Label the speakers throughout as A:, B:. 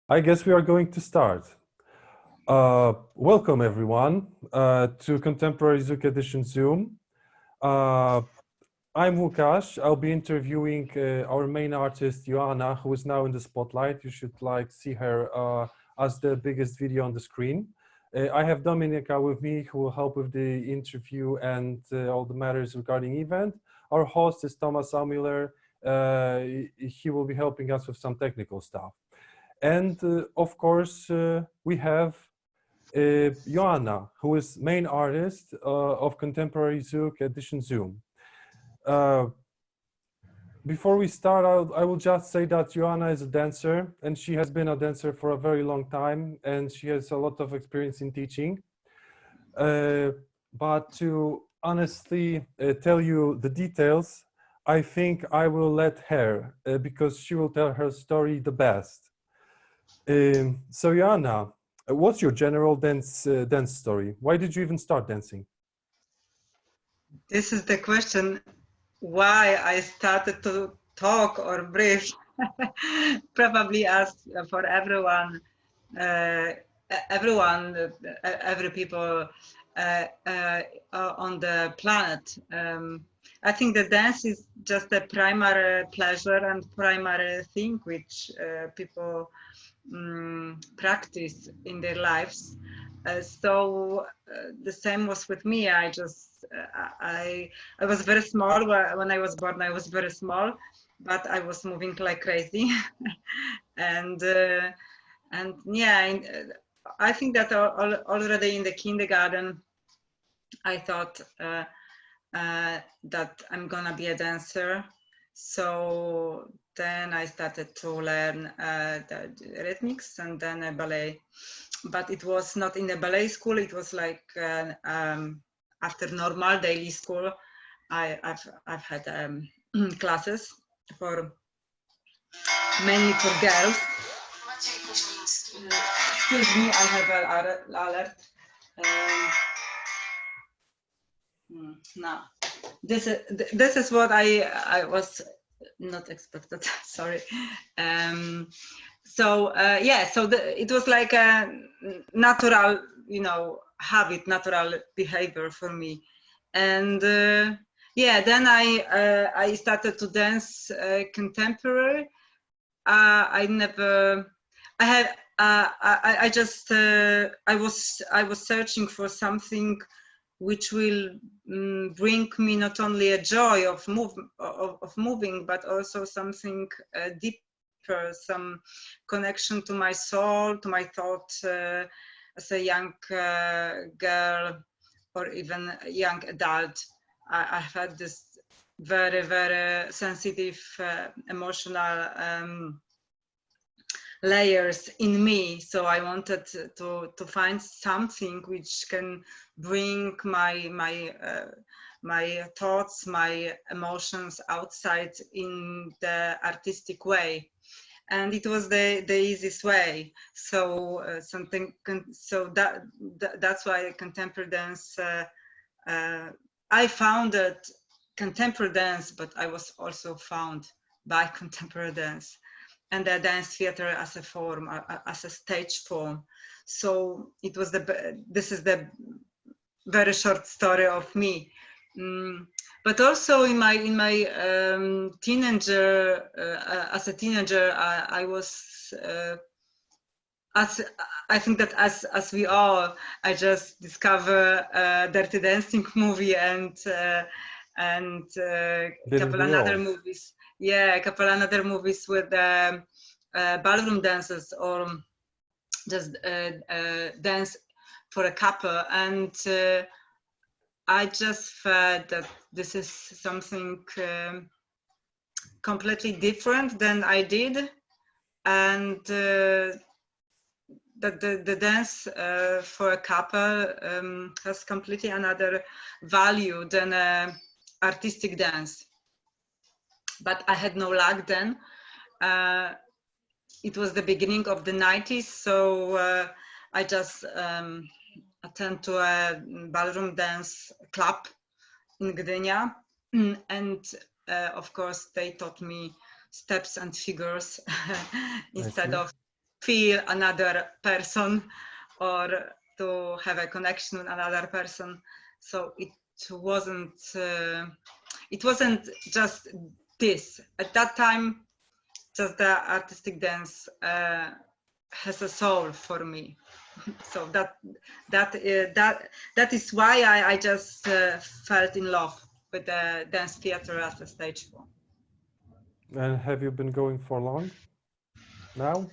A: I guess we are going to start. Welcome everyone to Contemporary Zouk Edition Zoom. I'm Łukasz. I'll be interviewing our main artist, Joanna, who is now in the spotlight. You should see her as the biggest video on the screen. I have Dominika with me, who will help with the interview and all the matters regarding event. Our host is Thomas Almüller. He will be helping us with some technical stuff. And of course, we have Joanna, who is main artist of Contemporary Zouk Edition Zoom. Before we start, I will just say that Joanna is a dancer, and she has been a dancer for a very long time, and she has a lot of experience in teaching. But to honestly tell you the details, I think I will let her, because she will tell her story the best. So Joanna, what's your general dance story? Why did you even start dancing?
B: This is the question why I started to talk or breathe. Probably as for everyone, every people on the planet. I think the dance is just a primary pleasure and primary thing which people practice in their lives. So the same was with me. I was very small when I was born. I was very small, but I was moving like crazy, and yeah, I think that already in the kindergarten, I thought that I'm gonna be a dancer. So then I started to learn the rhythmics and then a ballet. But it was not in the ballet school. It was like after normal daily school. I've had classes for mainly for girls. Excuse me, I have an alert. No, this is what I was not expected. Sorry. So yeah, so it was like a natural, habit, natural behavior for me, and yeah, then I started to dance contemporary. I never, I had, I just, I was searching for something which will bring me not only a joy of moving, but also something deeper, some connection to my soul, to my thought as a young girl or even a young adult. I had this very, very sensitive, emotional layers in me, so I wanted to find something which can bring my thoughts, my emotions outside in the artistic way, and it was the easiest way. So that's why contemporary dance. I founded contemporary dance, but I was also found by contemporary dance and the dance theater as a form, as a stage form. So it was this is the very short story of me. But also in my teenager, as a teenager, I was, I think that as we all, I just discover Dirty Dancing movie and couple another movies. Yeah, a couple another movies with ballroom dances or just dance for a couple, and I just felt that this is something completely different than I did, and that the dance for a couple has completely another value than artistic dance. But I had no luck then. It was the beginning of the 90s, so I just attend to a ballroom dance club in Gdynia, and of course they taught me steps and figures instead of feel another person or to have a connection with another person. So it wasn't just this. At that time, just the artistic dance has a soul for me. So that is why I just felt in love with the dance theater as a stage form.
A: And have you been going for long now?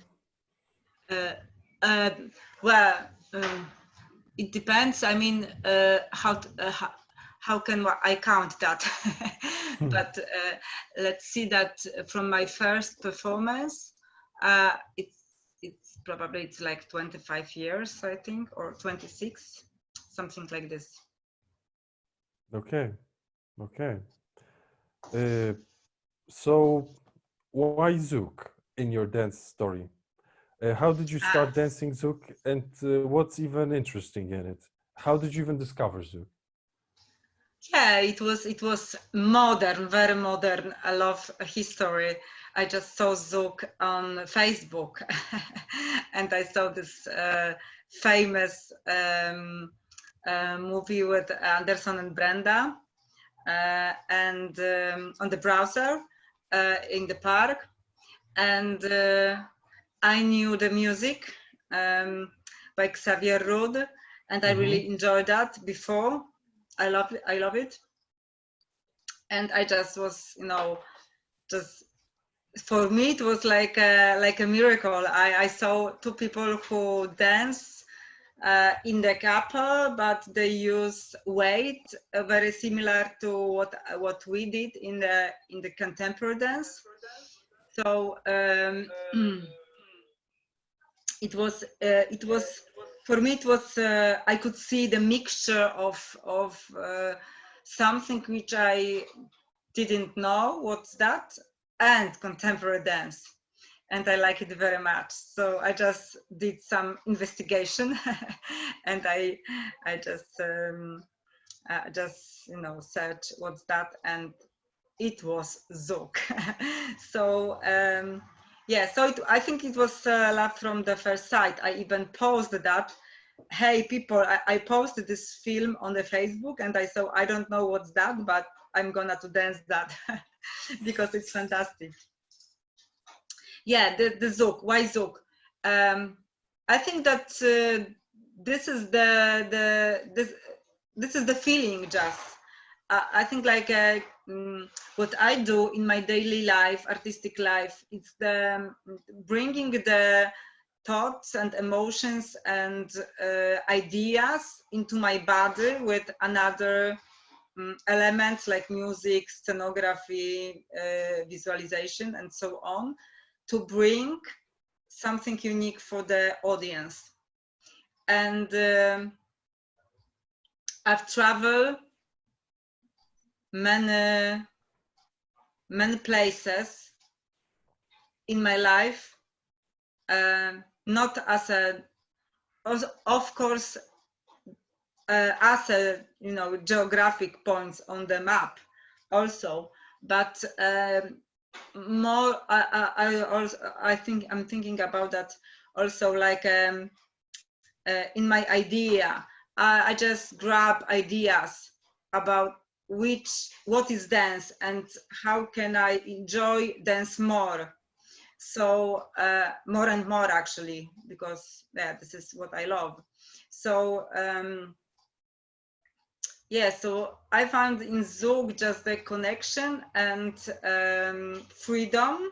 B: Well, it depends. I mean, how can I count that? But let's see that from my first performance, it's probably like 25 years, I think, or 26, something like this.
A: Okay, okay. So why Zouk in your dance story? How did you start dancing Zouk, and what's even interesting in it? How did you even discover Zouk?
B: Yeah, it was modern, very modern. I love history. I just saw Zouk on Facebook, and I saw this famous movie with Anderson and Brenda, and on the browser in the park, and I knew the music by Xavier Rudd, and I really enjoyed that before. I love it, and I just was, just for me it was like a miracle. I saw two people who dance in the couple, but they use weight very similar to what we did in the contemporary dance. So it was for me. It was I could see the mixture of something which I didn't know what's that, and contemporary dance, and I like it very much. So I just did some investigation, and I just search what's that, and it was Zouk. So yeah, so I think it was love from the first sight. I even posted that, hey people, I posted this film on the Facebook, and I saw, I don't know what's that, but I'm gonna to dance that because it's fantastic. Yeah, the Zouk. Why Zouk? I think that this is this is the feeling. Just I think like what I do in my daily life, artistic life, it's the bringing the thoughts and emotions and ideas into my body with another elements like music, scenography, visualization, and so on, to bring something unique for the audience. And I've traveled many places in my life, not as a, of course, as a geographic points on the map also, but more I think I'm thinking about that also, like in my idea, I just grab ideas about what is dance and how can I enjoy dance more. So more and more actually, because yeah, this is what I love. So yeah, so I found in Zouk just the connection and freedom,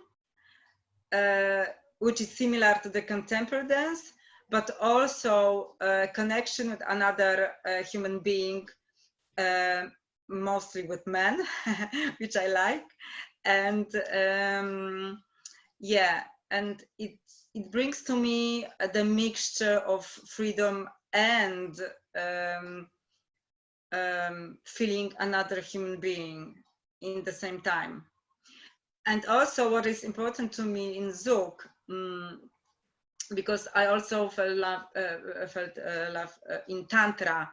B: which is similar to the contemporary dance, but also connection with another human being, mostly with men, which I like. And yeah, and it brings to me the mixture of freedom and feeling another human being in the same time. And also what is important to me in Zouk, because I also felt love in Tantra,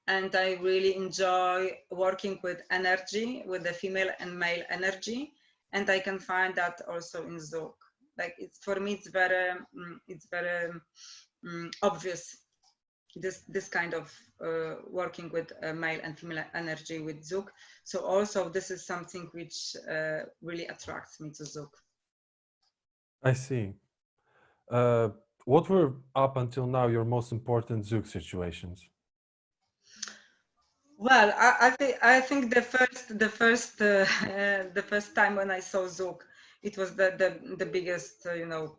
B: and I really enjoy working with energy, with the female and male energy, and I can find that also in Zouk. like it's for me it's very obvious, this kind of working with male and female energy with Zouk. So also this is something which really attracts me to Zouk.
A: I see. What were up until now your most important Zouk situations?
B: Well, I think the first time when I saw Zouk, it was the biggest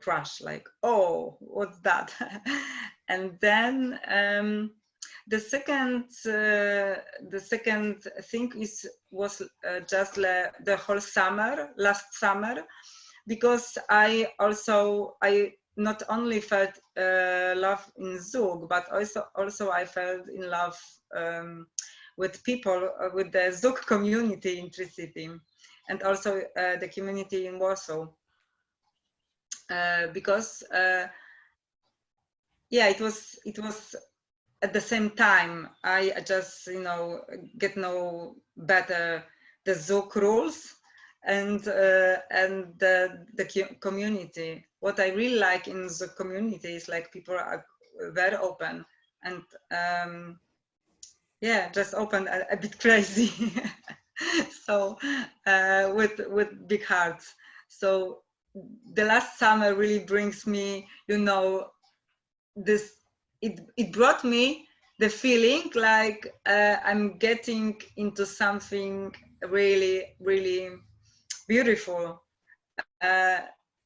B: crush, like, oh, what's that? And then the second thing was just the whole summer, last summer, because I not only felt love in Zouk, but also I felt in love with people, with the Zouk community in Tri-City, and also the community in Warsaw, because yeah, it was at the same time I just get know better the Zouk rules and the community. What I really like in the community is like people are very open and yeah, just open, a bit crazy. So with big hearts. So the last summer really brings me, this, it brought me the feeling like I'm getting into something really, really beautiful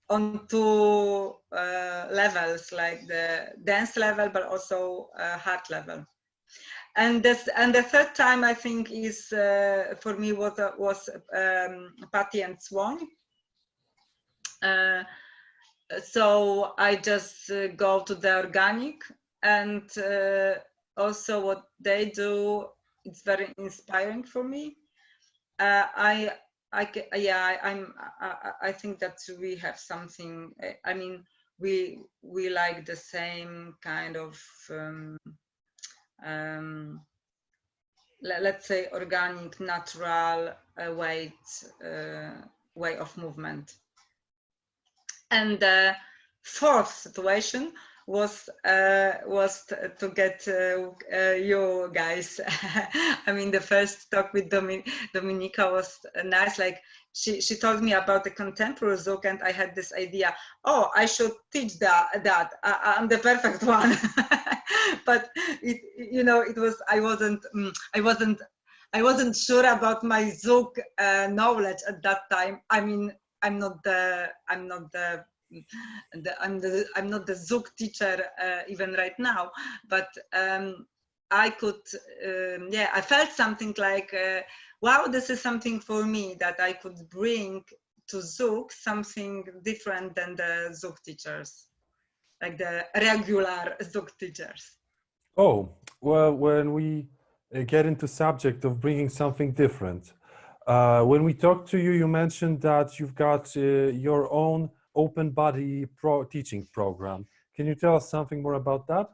B: on two levels, like the dance level, but also heart level. And the third time I think is for me was Patty and Swan. So I just go to the organic, and also what they do, it's very inspiring for me. I think that we have something. I mean, we like the same kind of let's say organic, natural way of movement. And the fourth situation was to get you guys. I mean, the first talk with Dominika was nice. Like she told me about the contemporary Zouk, and I had this idea. Oh, I should teach that. I'm the perfect one. But it was. I wasn't sure about my Zouk knowledge at that time. I mean, I'm not the Zouk teacher even right now, but I could, I felt something like, wow, this is something for me that I could bring to Zouk, something different than the Zouk teachers, like the regular Zouk teachers.
A: Oh, well, when we get into subject of bringing something different, when we talked to you, you mentioned that you've got your own open body teaching program. Can you tell us something more about that?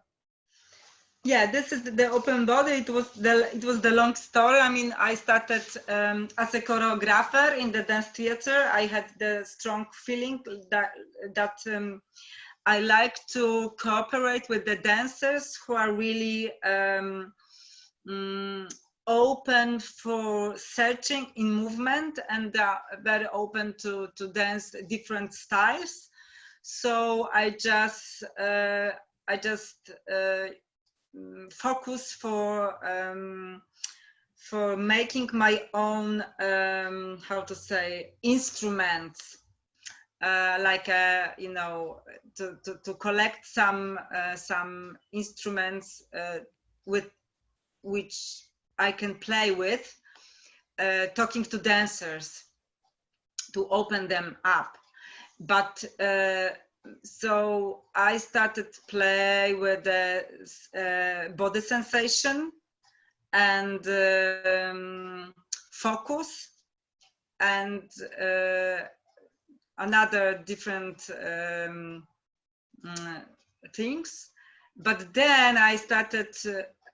B: Yeah, this is the open body. It was the long story. I mean, I started as a choreographer in the dance theater. I had the strong feeling that I like to cooperate with the dancers who are really open for searching in movement, and are very open to dance different styles. So I just focus for making my own how to say instruments, like to collect some instruments with which I can play with, talking to dancers to open them up. But so I started to play with the body sensation and focus and another different things. But then I started,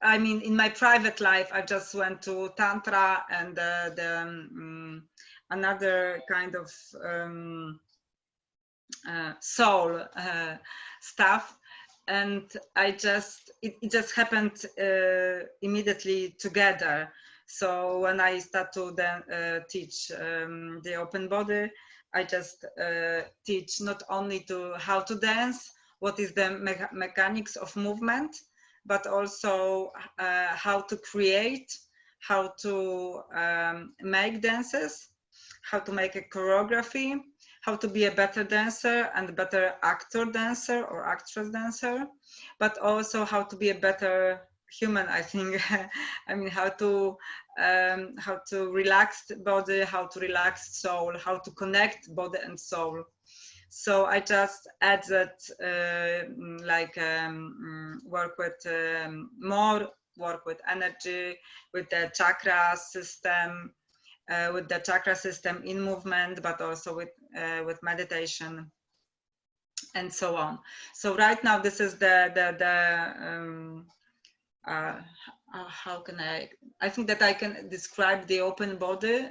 B: I mean, in my private life, I just went to Tantra and another kind of soul stuff, and it just happened immediately together. So when I start to then teach the open body, I just teach not only to how to dance, what is the mechanics of movement, but also how to create, how to make dances, how to make a choreography, how to be a better dancer and a better actor dancer or actress dancer, but also how to be a better human, I think. I mean, how to relax the body, how to relax soul, how to connect body and soul. So I just add that, work with more, work with energy, with the chakra system, in movement, but also with meditation and so on. So right now, this is how can I think that I can describe the open body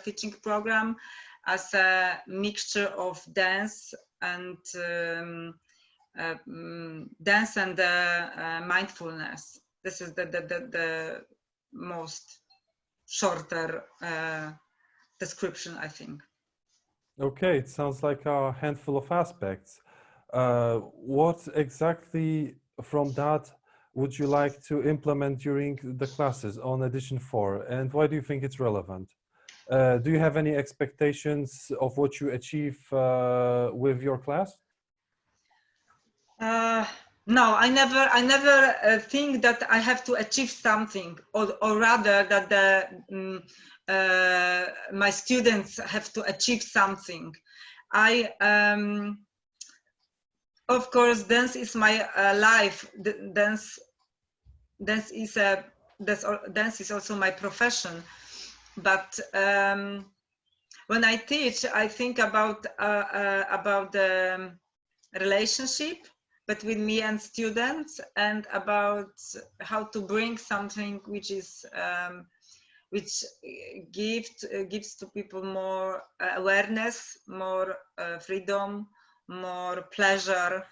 B: teaching program as a mixture of dance and mindfulness. This is the most shorter description, I think.
A: Okay, it sounds like a handful of aspects. What exactly from that would you like to implement during the classes on edition 4, and why do you think it's relevant? Do you have any expectations of what you achieve with your class?
B: No, I never think that I have to achieve something, or rather that my students have to achieve something. Of course, dance is my life. Dance is also my profession. But when I teach, I think about the relationship between me and students, and about how to bring something which is which gives to people more awareness, more freedom, more pleasure,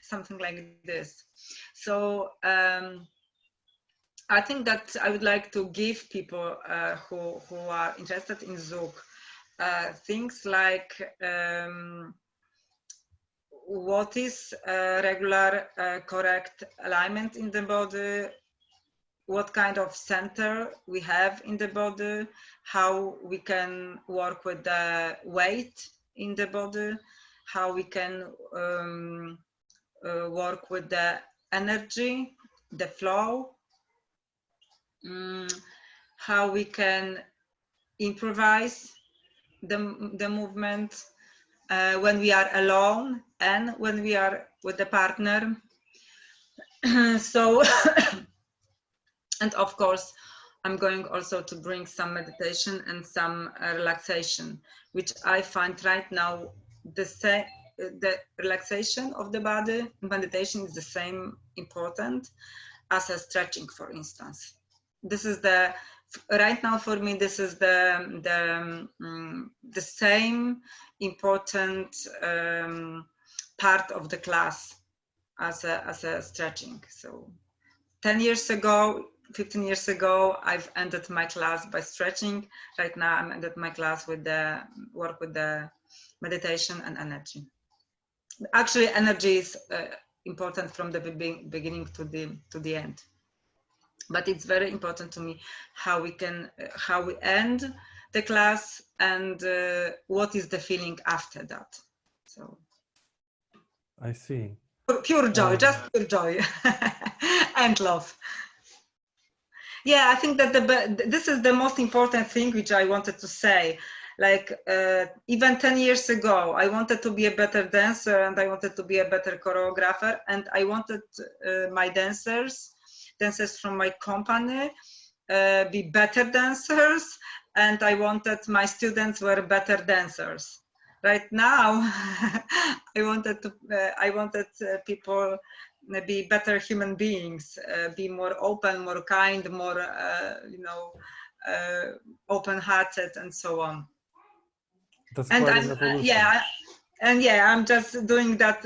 B: something like this. So I think that I would like to give people who are interested in Zouk things like what is regular correct alignment in the body, what kind of center we have in the body, how we can work with the weight in the body, how we can work with the energy, the flow, how we can improvise the movement when we are alone and when we are with the partner. So, and of course, I'm going also to bring some meditation and some relaxation, which I find right now the relaxation of the body, meditation is the same important as a stretching, for instance. This is right now for me, this is the same important part of the class as a stretching. So 10 years ago, 15 years ago, I've ended my class by stretching. Right now, I'm ended my class with the work with the meditation and energy. Actually, energy is important from the beginning to the end. But it's very important to me how we end the class and what is the feeling after that. So
A: I see.
B: Pure joy, just pure joy and love. Yeah, I think that this is the most important thing which I wanted to say. Like even 10 years ago, I wanted to be a better dancer and I wanted to be a better choreographer, and I wanted my dancers from my company be better dancers, and I wanted my students were better dancers. Right now, I wanted people be better human beings, be more open, more kind, more open-hearted, and so on.
A: That's
B: And
A: quite an evolution.
B: And yeah, I'm just doing that.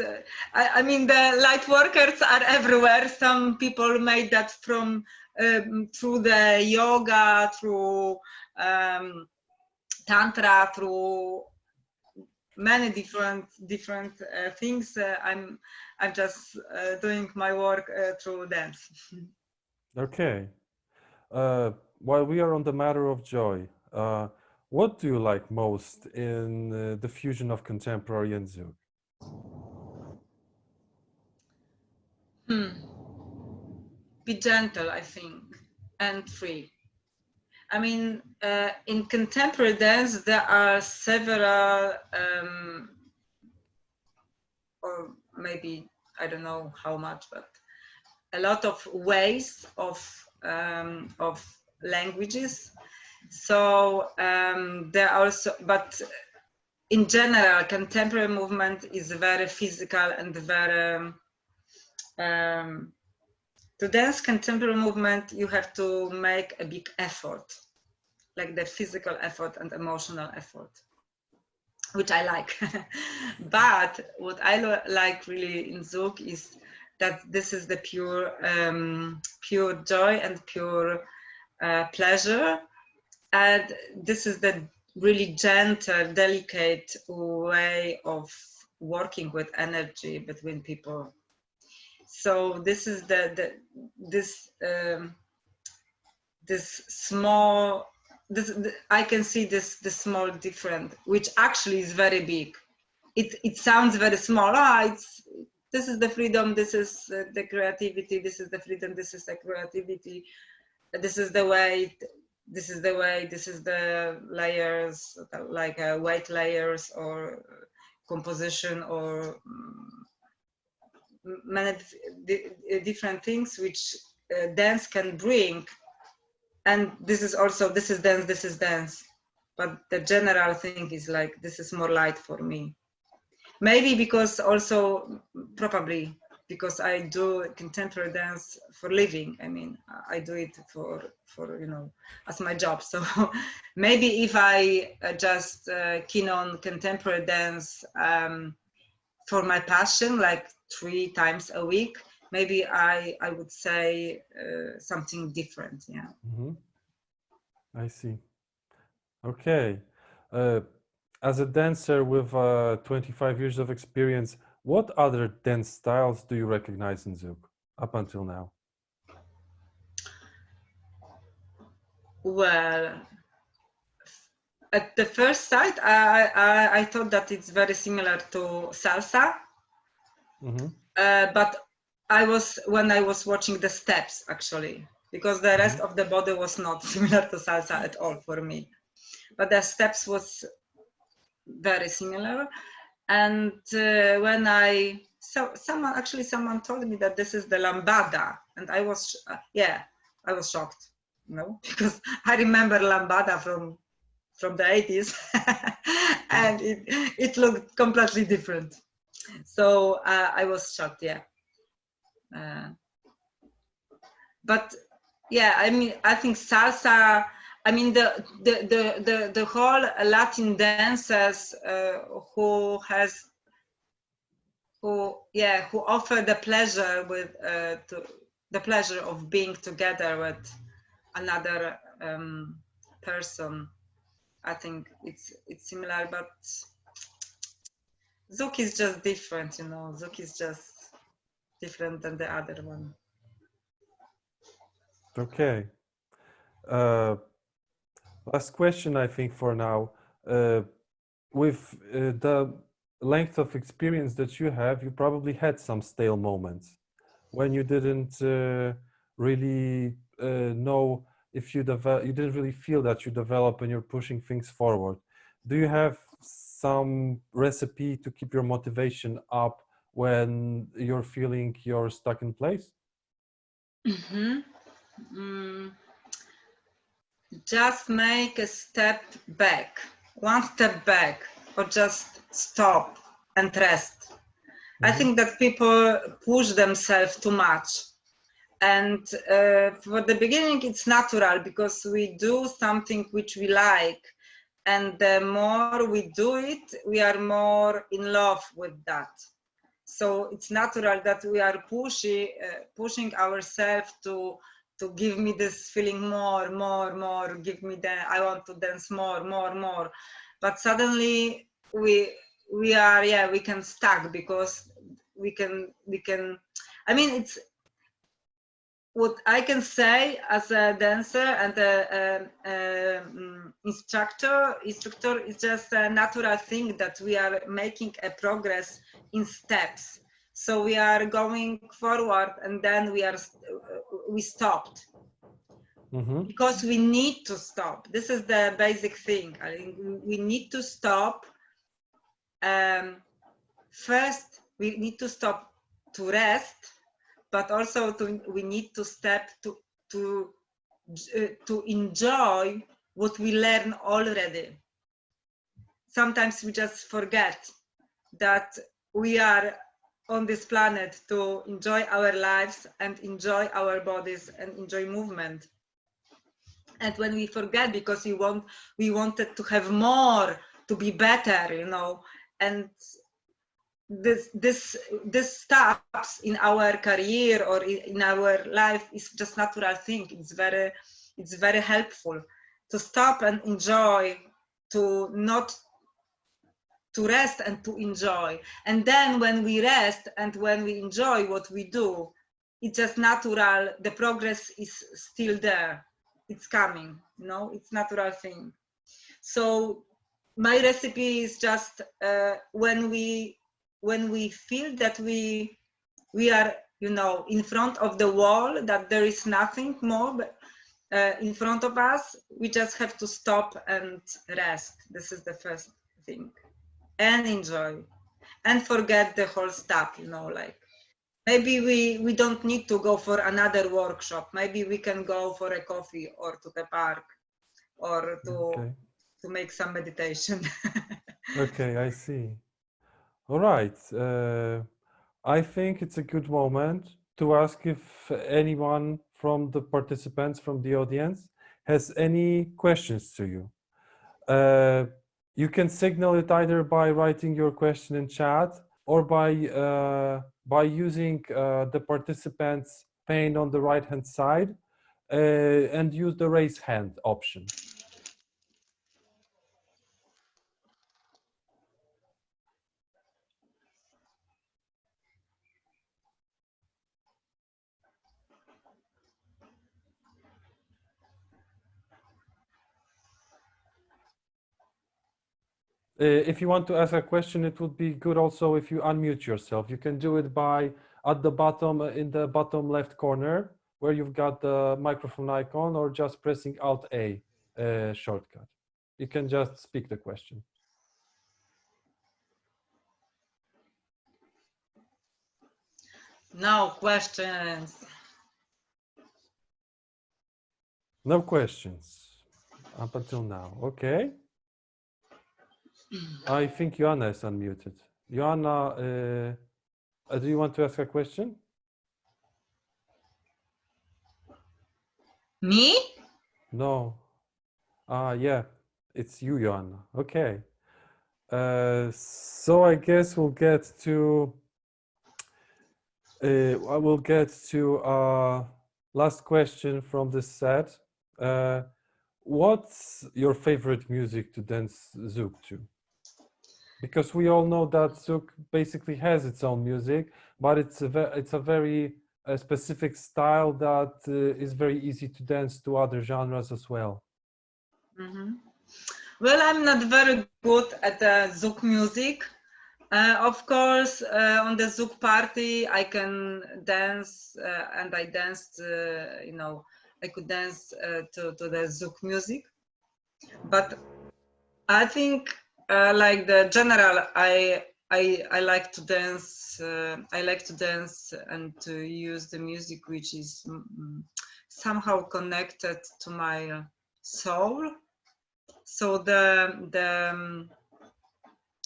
B: I mean, the light workers are everywhere. Some people made that from through the yoga, through tantra, through many different things. I'm just doing my work through dance.
A: Okay. While we are on the matter of joy, what do you like most in the fusion of contemporary and Zouk?
B: Be gentle, I think, and free. I mean, in contemporary dance, there are several, or maybe, I don't know how much, but a lot of ways of languages. So there are also, but in general, contemporary movement is very physical and very, to dance contemporary movement, you have to make a big effort, like the physical effort and emotional effort, which I like. But what I like really in Zouk is that this is the pure joy and pure pleasure. And this is the really gentle, delicate way of working with energy between people. So this is this small, I can see this small difference, which actually is very big. It sounds very small. This is the freedom. This is the creativity. This is the freedom. This is the creativity. This is the way. This is the way. This is the layers, like weight layers or composition or many different things which dance can bring. And this is also, this is dance. But the general thing is like, this is more light for me. Maybe because also, probably because I do contemporary dance for living. I mean, I do it for you know, as my job. So maybe if I just keen on contemporary dance for my passion, like 3 times a week, maybe I would say something different. Yeah.
A: Mm-hmm. I see. Okay. As a dancer with 25 years of experience, what other dance styles do you recognize in Zouk up until now?
B: Well, at the first sight, I thought that it's very similar to salsa. Mm-hmm. But when I was watching the steps, actually, because the rest of the body was not similar to salsa at all for me. But the steps was very similar. And when someone told me that this is the lambada, and I was I was shocked, you know, because I remember lambada from the 80s and it looked completely different. So I was shocked, yeah. But yeah, I mean, I think salsa, I mean, the whole Latin dancers who offer the pleasure with the pleasure of being together with another person. I think it's similar, but Zouk is just different, you know. Zouk is just different than the other one.
A: Okay. Last question, I think, for now. With the length of experience that you have, you probably had some stale moments when you didn't really know if you didn't really feel that you develop and you're pushing things forward. Do you have some recipe to keep your motivation up when you're feeling you're stuck in place?
B: Just make a step back, one step back, or just stop and rest. I think that people push themselves too much. And for the beginning, it's natural because we do something which we like. and the more we do it, we are more in love with that. So it's natural that we are pushing ourselves to give me this feeling more, give me I want to dance more. But suddenly we can stuck, because we can, I mean, it's what I can say as a dancer and a instructor is just a natural thing that we are making a progress in steps. So we are going forward, and then we stopped. Because we need to stop. This is the basic thing. I think we need to stop. First, we need to stop to rest, but also we need to step to enjoy what we learn already. Sometimes we just forget that we are on this planet to enjoy our lives and enjoy our bodies and enjoy movement. And when we forget, because we wanted to have more, to be better, you know, and this stops in our career or in our life is just natural thing. It's very helpful to stop and enjoy, to not to rest and to enjoy. And then when we rest and when we enjoy what we do, it's just natural. The progress is still there. It's coming, you know, it's natural thing. So my recipe is just when we feel that we are, you know, in front of the wall, that there is nothing more in front of us, we just have to stop and rest. This is the first thing. And enjoy and forget the whole stuff, you know, like maybe we don't need to go for another workshop. Maybe we can go for a coffee or to the park or to make some meditation.
A: Okay, I see. All right. I think it's a good moment to ask if anyone from the participants, from the audience, has any questions to you. You can signal it either by writing your question in chat or by using the participants pane on the right-hand side and use the raise hand option. If you want to ask a question, it would be good also if you unmute yourself. You can do it by at the bottom, in the bottom left corner, where you've got the microphone icon, or just pressing Alt-A shortcut. You can just speak the question.
B: No questions.
A: No questions up until now. Okay. I think Joanna is unmuted. Joanna, do you want to ask a question?
B: Me?
A: No. Yeah, it's you, Joanna. Okay. So I guess we'll get to I will get to last question from this set. What's your favorite music to dance Zouk to? Because we all know that Zouk basically has its own music, but it's a very specific style that is very easy to dance to other genres as well.
B: Mm-hmm. Well, I'm not very good at Zouk music. Of course, on the Zouk party, I can dance, and I danced, you know, I could dance to the Zouk music. But I think, like the general, I like to dance. I like to dance and to use the music which is somehow connected to my soul. So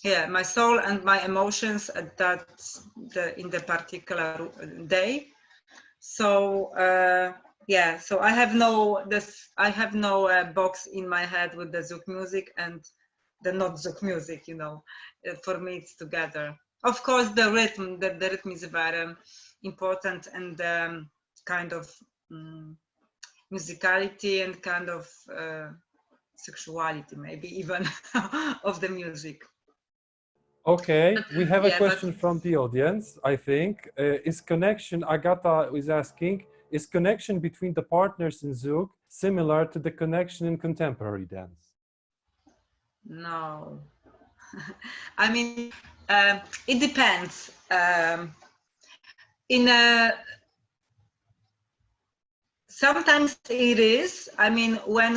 B: yeah, my soul and my emotions at in the particular day. So yeah, so I have no box in my head with the Zouk music and the not Zouk music, you know. For me it's together. Of course the rhythm, the rhythm is very important, and kind of musicality and kind of sexuality maybe even of the music.
A: Okay,
B: But,
A: we have a
B: yeah,
A: question from the audience, I think. Is connection, Agata is asking, is connection between the partners in Zouk similar to the connection in contemporary dance?
B: no. I mean, it depends. In a Sometimes it is. I mean, I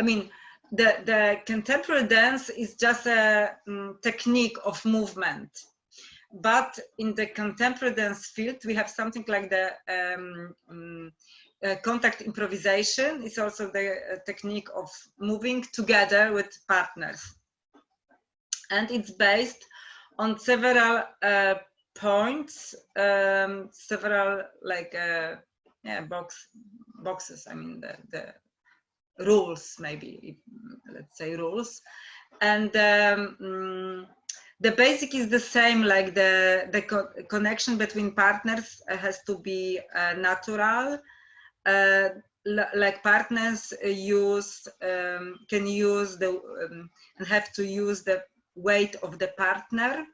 B: mean, the contemporary dance is just a technique of movement. But in the contemporary dance field, we have something like the contact improvisation. It's also the technique of moving together with partners. And it's based on several points, several like boxes. I mean the rules, maybe let's say rules, and the basic is the same. Like the connection between partners has to be natural. Like partners can use the and have to use the weight of the partner,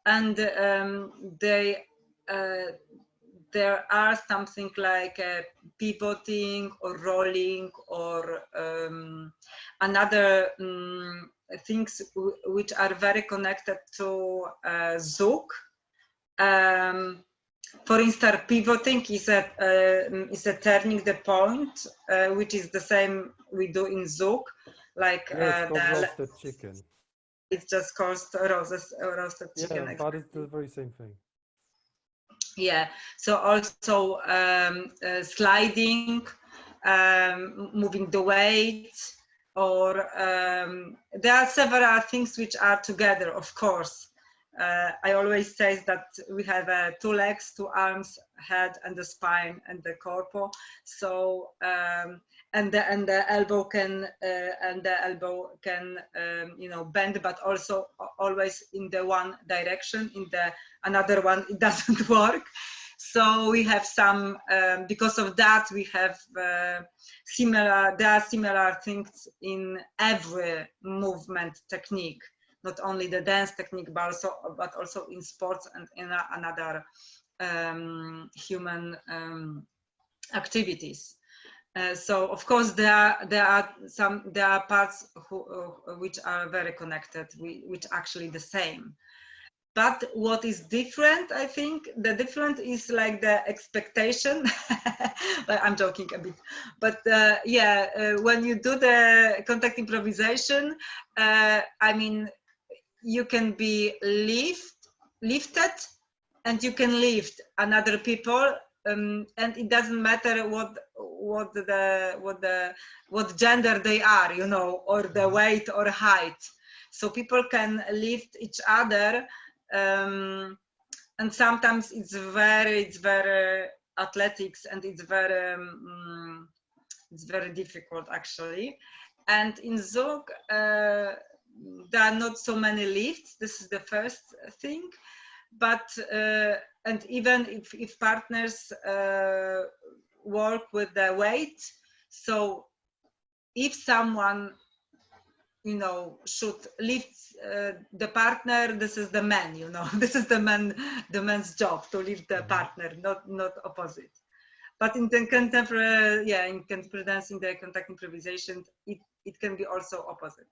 B: and there are something like pivoting or rolling or another things which are very connected to Zouk. For instance, pivoting is a turning the point, which is the same we do in Zouk. Like
A: Yeah, it's called roasted chicken.
B: It's just called roasted chicken.
A: Yeah, but it's the very same thing.
B: Yeah, so also sliding, moving the weight, or there are several things which are together, of course. I always say that we have 2 legs, 2 arms, head, and the spine, and the corpo. So and the elbow can you know, bend, but also always in the one direction. In the another one, it doesn't work. So we have some because of that we have there are similar things in every movement technique, not only the dance technique, but also in sports and in another human activities. So of course there are parts which are very connected, which actually the same. But what is different, I think, the different is like the expectation. But I'm joking a bit. But when you do the contact improvisation, I mean, you can be lifted, and you can lift another people, and it doesn't matter what gender they are, you know, or the weight or height. So people can lift each other. And sometimes it's very athletics, and it's very difficult actually. And in Zouk there are not so many lifts. This is the first thing. But and even if partners work with the weight, so if someone, you know, should lift the partner, this is the man, you know, this is the man's job to lift the partner, not opposite. But in the contemporary, in contemporary dance, in the contact improvisation, it can be also opposite.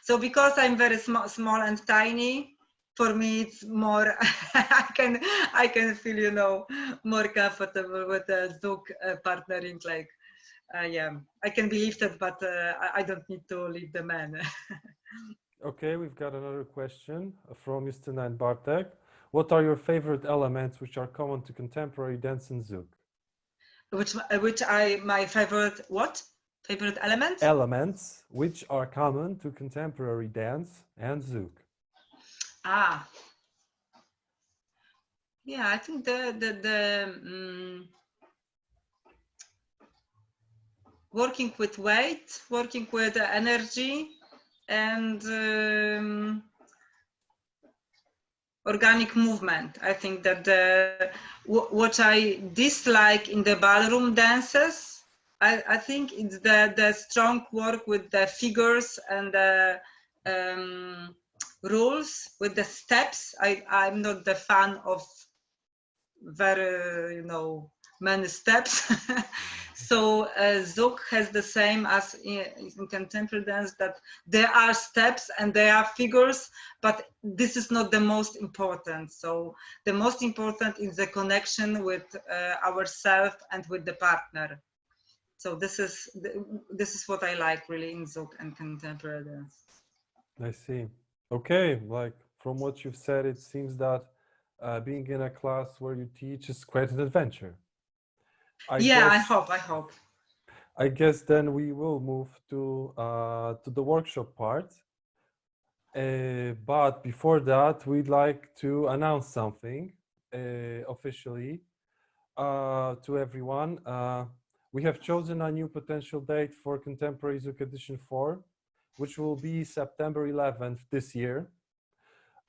B: So because I'm very small and tiny, for me it's more I can feel, you know, more comfortable with the Zouk partnering. Like I can be lifted, but I don't need to lift the man.
A: Okay, we've got another question from Justina and Bartek. What are your favorite elements which are common to contemporary dance in Zouk?
B: My favorite what? Favorite elements?
A: Elements which are common to contemporary dance and Zouk.
B: Yeah, I think the working with weight, working with energy, and organic movement. I think that what I dislike in the ballroom dances, I think it's the strong work with the figures and the rules, with the steps. I'm not the fan of very, many steps. So Zouk has the same as in contemporary dance, that there are steps and there are figures, but this is not the most important. So the most important is the connection with ourselves and with the partner. So this is what I like really in Zouk and contemporary dance.
A: I see. Okay, like from what you've said, it seems that being in a class where you teach is quite an adventure. I
B: hope.
A: I guess then we will move to the workshop part. But before that, we'd like to announce something officially to everyone. We have chosen a new potential date for Contemporary Zouk Edition 4, which will be September 11th this year.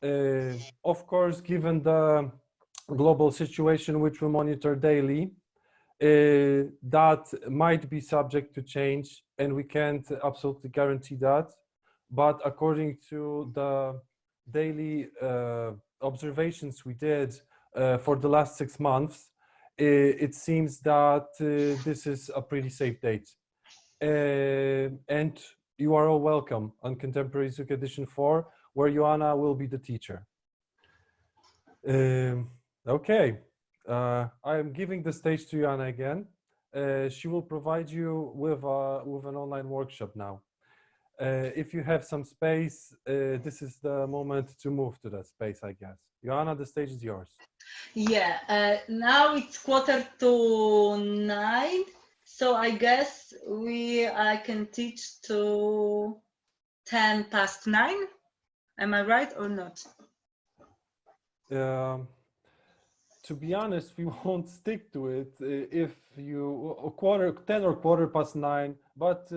A: Of course, given the global situation, which we monitor daily, that might be subject to change, and we can't absolutely guarantee that. But according to the daily observations we did for the last 6 months, it seems that this is a pretty safe date. And you are all welcome on Contemporary Zouk Edition 4, where Joanna will be the teacher. Okay, I am giving the stage to Joanna again. She will provide you with an online workshop now. If you have some space, this is the moment to move to that space, I guess. Joanna, the stage is yours.
B: Yeah, now it's 8:45, so I guess I can teach to 9:10. Am I right or not?
A: To be honest, we won't stick to it if you 10 or 9:15, but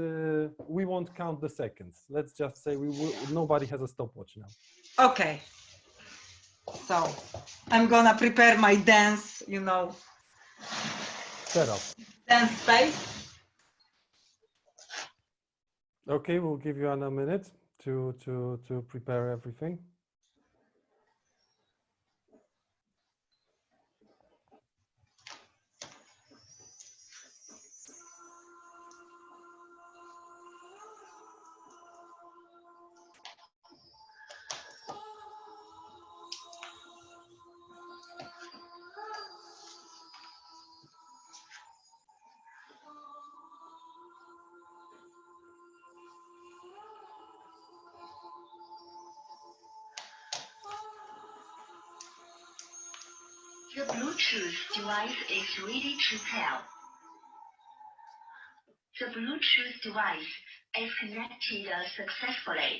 A: we won't count the seconds. Let's just say nobody has a stopwatch now.
B: Okay. So I'm gonna prepare my dance,
A: Setup.
B: dance space.
A: Okay, we'll give you a minute to prepare everything.
C: The Bluetooth device is ready to pair. The Bluetooth device is connected successfully.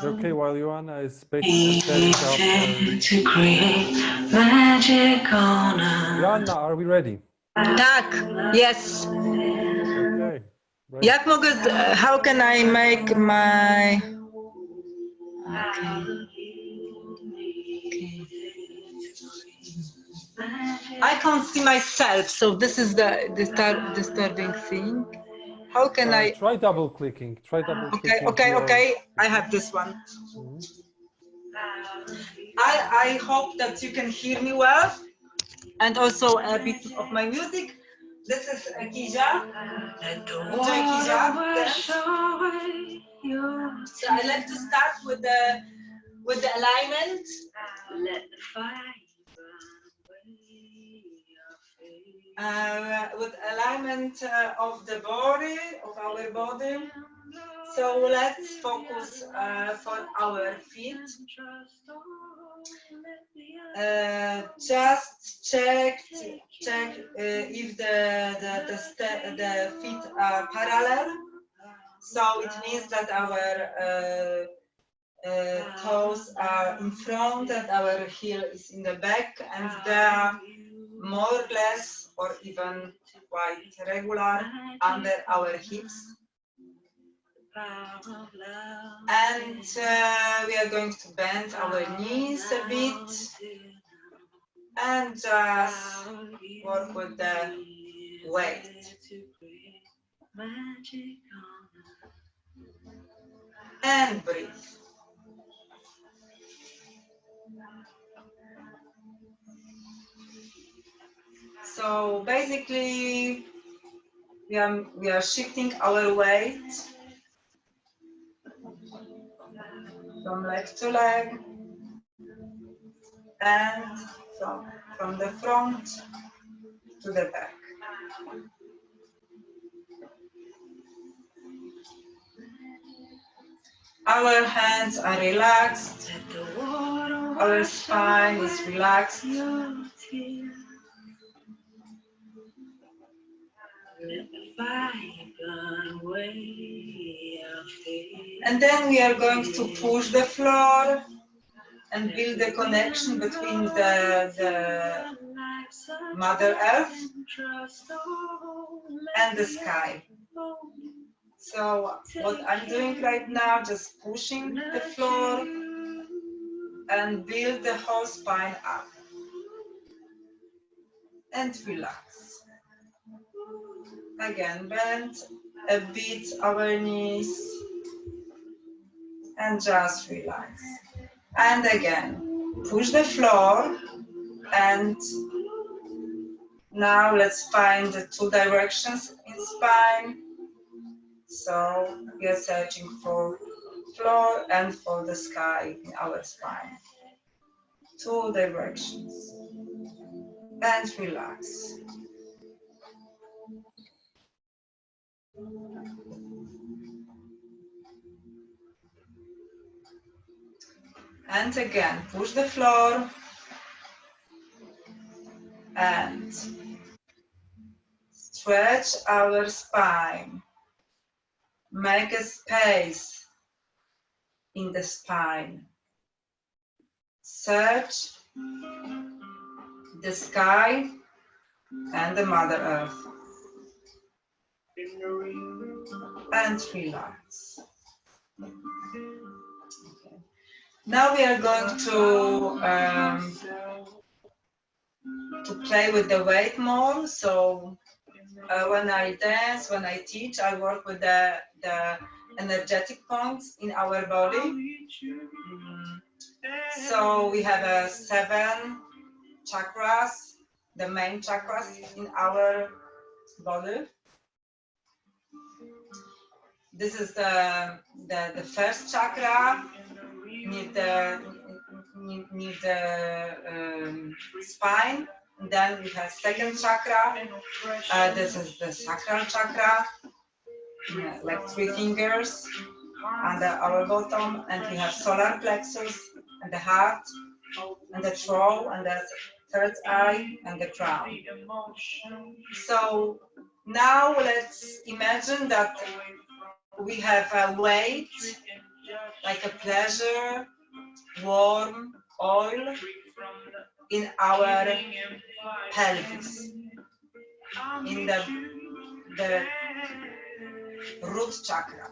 A: Okay, while Joanna is basically setting up Joanna, are we ready?
B: Tak, yes.
A: Okay. Right.
B: Jak mogę, how can I make my... I can't see myself, so this is the disturbing thing. How can I...
A: Try double clicking.
B: Okay. I have this one.
A: Mm-hmm.
B: I hope that you can hear me well, and also a bit of my music. This is Kizia. Enjoy Kizia. So I like to start with the alignment. With alignment of the body, of our body. So let's focus for our feet. Just check if the feet are parallel. So it means that our toes are in front and our heel is in the back, and they are more or less or even quite regular under our hips. And we are going to bend our knees a bit and just work with the weight. And breathe. So basically, we are shifting our weight from leg to leg and from the front to the back. Our hands are relaxed, our spine is relaxed. And then we are going to push the floor and build the connection between the Mother Earth and the sky. So what I'm doing right now, just pushing the floor and build the whole spine up. And relax. Again, bend a bit our knees and just relax. And again, push the floor, and now let's find the two directions in spine. So we are searching for floor and for the sky in our spine. Two directions. And relax. And again, push the floor and stretch our spine. Make a space in the spine. Search the sky and the Mother Earth. And relax. Okay. Now we are going to play with the weight more. So when I dance, when I teach, I work with the energetic points in our body. So we have 7 chakras, the main chakras in our body. This is the first chakra near the spine. And then we have second chakra. This is the sacral chakra, like 3 fingers under our bottom, and we have solar plexus and the heart and the throat and the third eye and the crown. So now let's imagine that we have a weight, like a pleasure, warm oil in our pelvis, in the root chakra.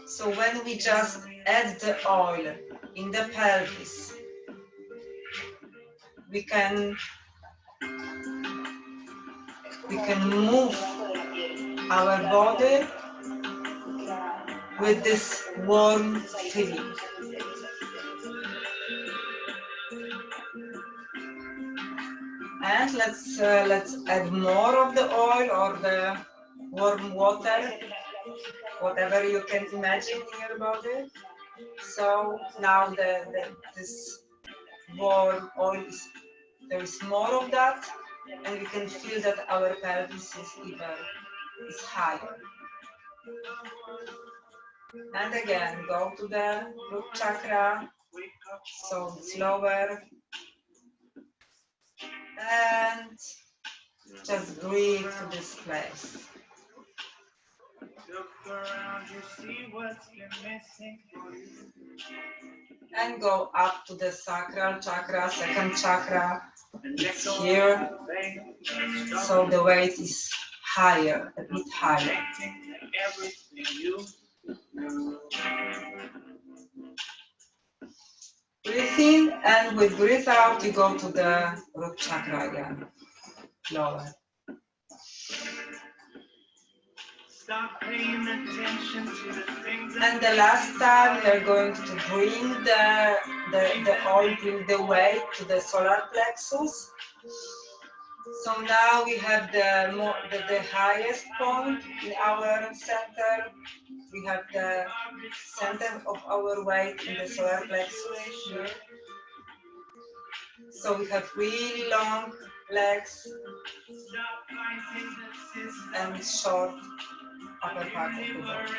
B: So when we just add the oil in the pelvis, we can move our body with this warm feeling. And let's add more of the oil or the warm water, whatever you can imagine in your body. So now this warm oil there is more of that, and we can feel that our pelvis is higher. And again, go to the root chakra, so it's lower. And just breathe to this place. And go up to the sacral chakra, second chakra. It's here. So the weight is higher, a bit higher. Breathe in, and with breathe out, you go to the root chakra again, lower. And the last time we are going to bring bring the weight to the solar plexus. So now we have the highest point in our center. We have the center of our weight in the solar plexus here. So we have really long legs and short upper part of the body.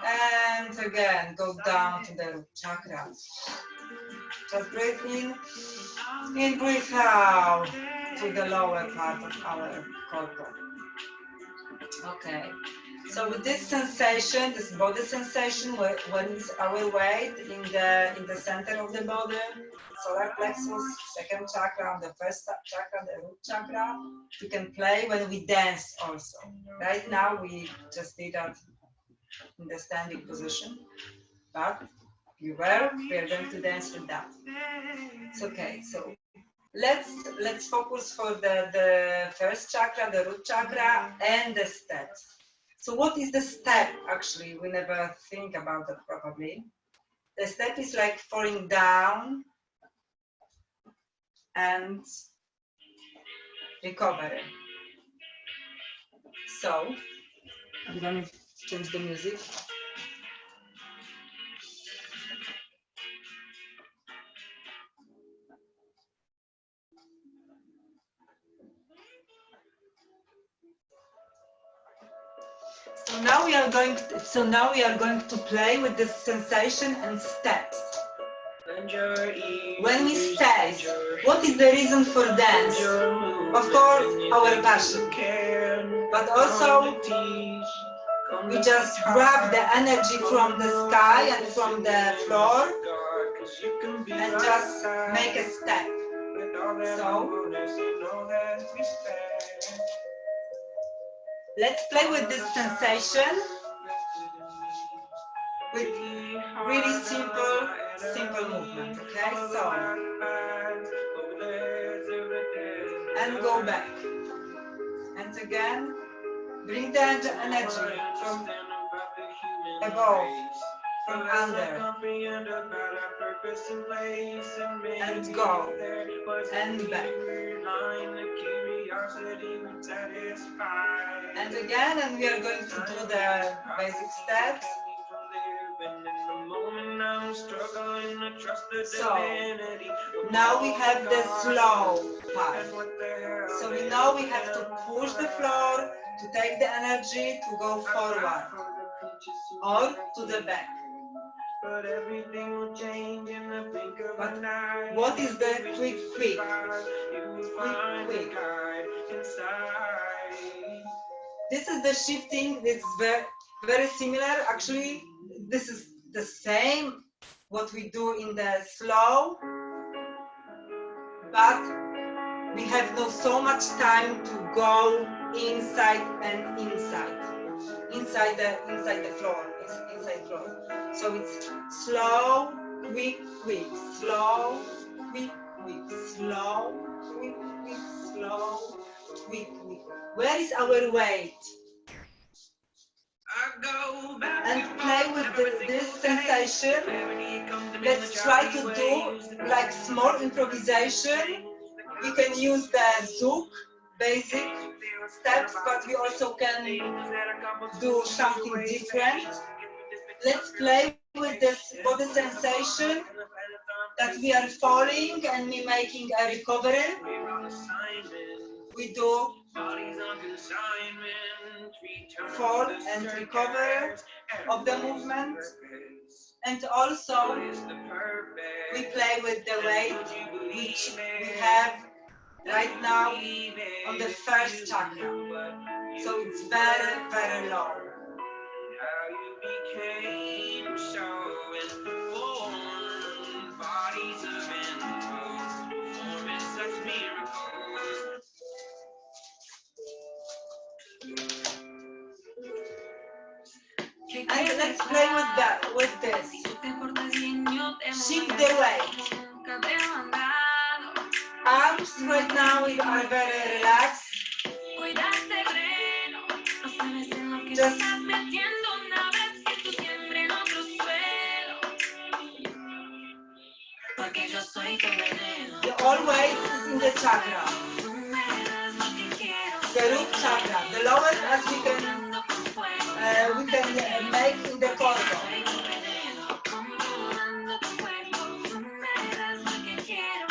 B: And again, go down to the root chakra. Just breathe in and breathe out to the lower part of our corpus. Okay. So with this sensation, this body sensation, when it's our weight in the center of the body, solar plexus, second chakra, the first chakra, the root chakra, we can play when we dance also. Right now we just did that in the standing position, but we are going to dance with that. It's okay. So let's focus for the first chakra, the root chakra, and the steps. So what is the step? Actually, we never think about that probably. The step is like falling down and recovering. So I'm going to change the music. So now we are going to play with this sensation and steps. When we step, what is the reason for dance? Of course, our passion. But also, we just grab the energy from the sky and from the floor and just make a step. So, let's play with this sensation with really simple movement, okay? So, and go back. And again, bring the energy from above, from under, and go, and back. And again, and we are going to do the basic steps. So, now we have the slow part. So we know we have to push the floor to take the energy to go forward or to the back. But what is the quick? Quick. This is the shifting. It's very similar. Actually, this is the same what we do in the slow, but we have not so much time to go inside and inside the floor, inside floor. So it's slow, quick, quick, slow, quick, quick, slow, quick, quick, slow, quick, quick. Where is our weight? And play with this sensation. Let's try to do like small improvisation. We can use the Zouk basic steps, but we also can do something different. Let's play with this body sensation that we are falling and we making a recovery. We do fall and recover of the movement. And also we play with the weight which we have right now on the first chakra. So it's very, very low. How you became so informed, bodies of animals, performing such miracles. And let's play with this. Shift the weight. Arms right now are very relaxed. Just the all weight is in the chakra. The root chakra, the lowest as we can make in the corpo.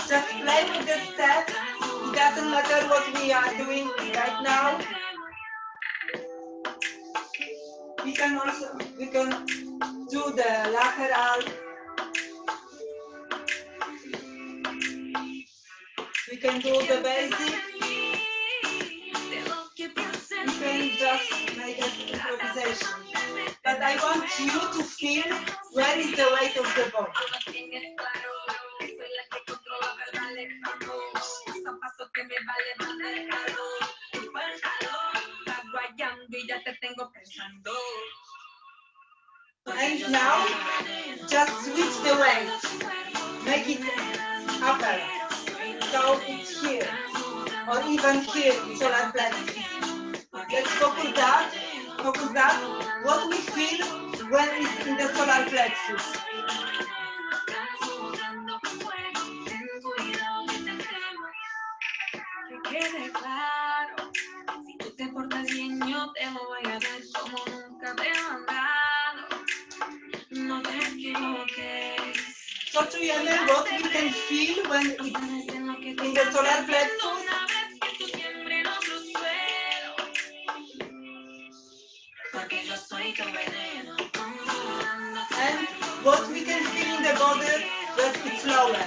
B: Just play with the steps. It doesn't matter what we are doing right now. We can do the lateral. We can do the basic. We can just make an improvisation. But I want you to feel where is the weight of the body. And now, just switch the weight. Make it upper. So it's here, or even here in solar plexus. Let's focus that. What we feel when it's in the solar plexus. So czujemy what we can feel when it's in the solar plexus. And what we can feel in the body when it's lower.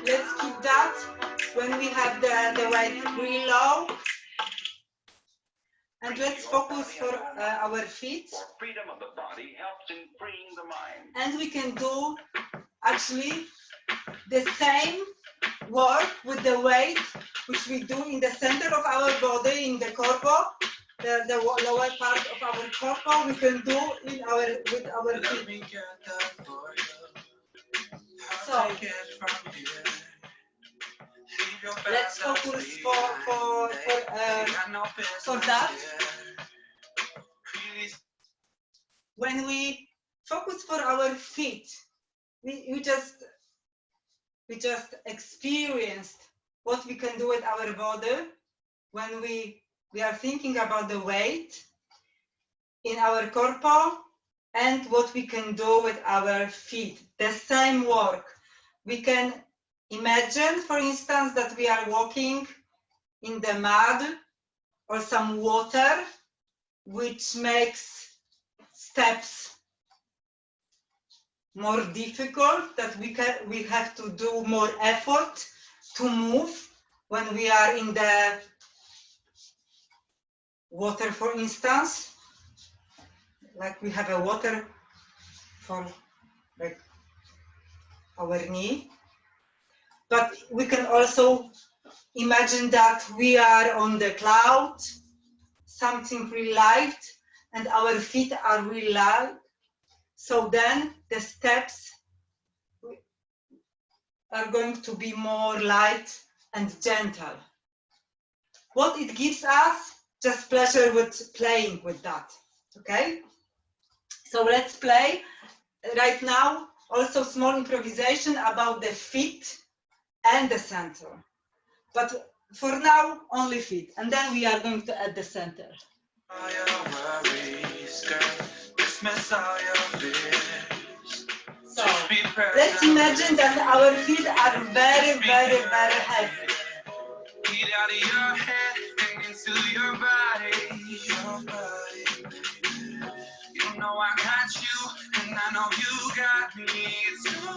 B: Let's keep that when we have the weight really low. And let's focus for our feet.
D: Freedom of the body helps in freeing the mind.
B: And we can do actually the same work with the weight which we do in the center of our body, in the corpo, the lower part of our corpo. We can do with our feet. So let's focus for that. When we focus for our feet, we just experienced what we can do with our body when we are thinking about the weight in our corpo and what we can do with our feet. The same work. We can imagine, for instance, that we are walking in the mud or some water, which makes steps more difficult, that we have to do more effort to move when we are in the water, for instance, like we have a water for like our knee. But we can also imagine that we are on the cloud, something really light, and our feet are really light. So then the steps are going to be more light and gentle. What it gives us, just pleasure with playing with that, okay? So let's play right now also small improvisation about the feet and the center. But for now, only feet. And then we are going to add the center.
E: All your worries, girl, dismiss all your fears.
B: So let's imagine that our feet are very, very, very heavy.
E: Get out of your head and into your body. You know I got you, and I know you got me too.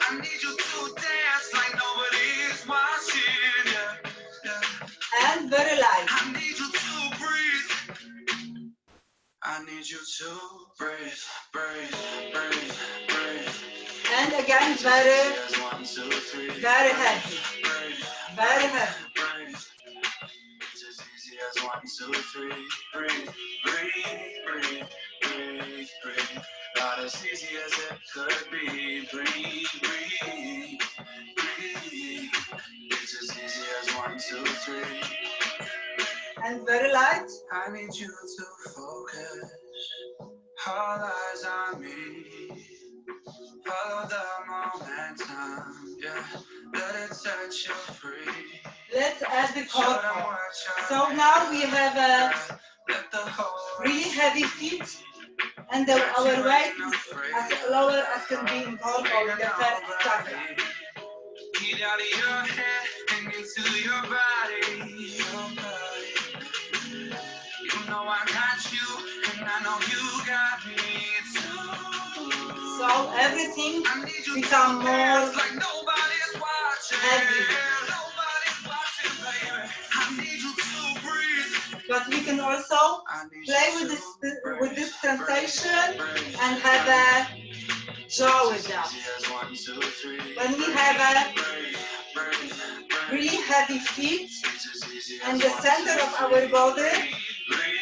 E: I need you to dance like nobody's watching. Yeah.
B: And very light.
E: I need you to breathe. I need you to breathe, breathe, breathe, breathe.
B: And again, very, very heavy. Very heavy.
E: It's as easy as 1, 2, 3. Breathe, breathe, breathe, breathe, breathe. Not as easy as it could be. Breathe, breathe, breathe. It's as easy as 1, 2, 3.
B: And very light.
E: I need you to focus. All eyes on me. Follow the momentum. Yeah, let it set you free.
B: Let's add the
E: Show them
B: corpo.
E: what you're
B: So now we have a
E: let the whole
B: really heavy feet, and our weight is as lower as can be in corpo in the first chakra.
E: Get out of your head and into your body. You know I got you, and I know you got me too.
B: So everything
E: I need you
B: become
E: to
B: more
E: dance like nobody's watching.
B: heavy.
E: Nobody's watching, baby. I need you to breathe.
B: But we can also play with this sensation and have a jaw with that. When we have a really heavy feet and the center of our body,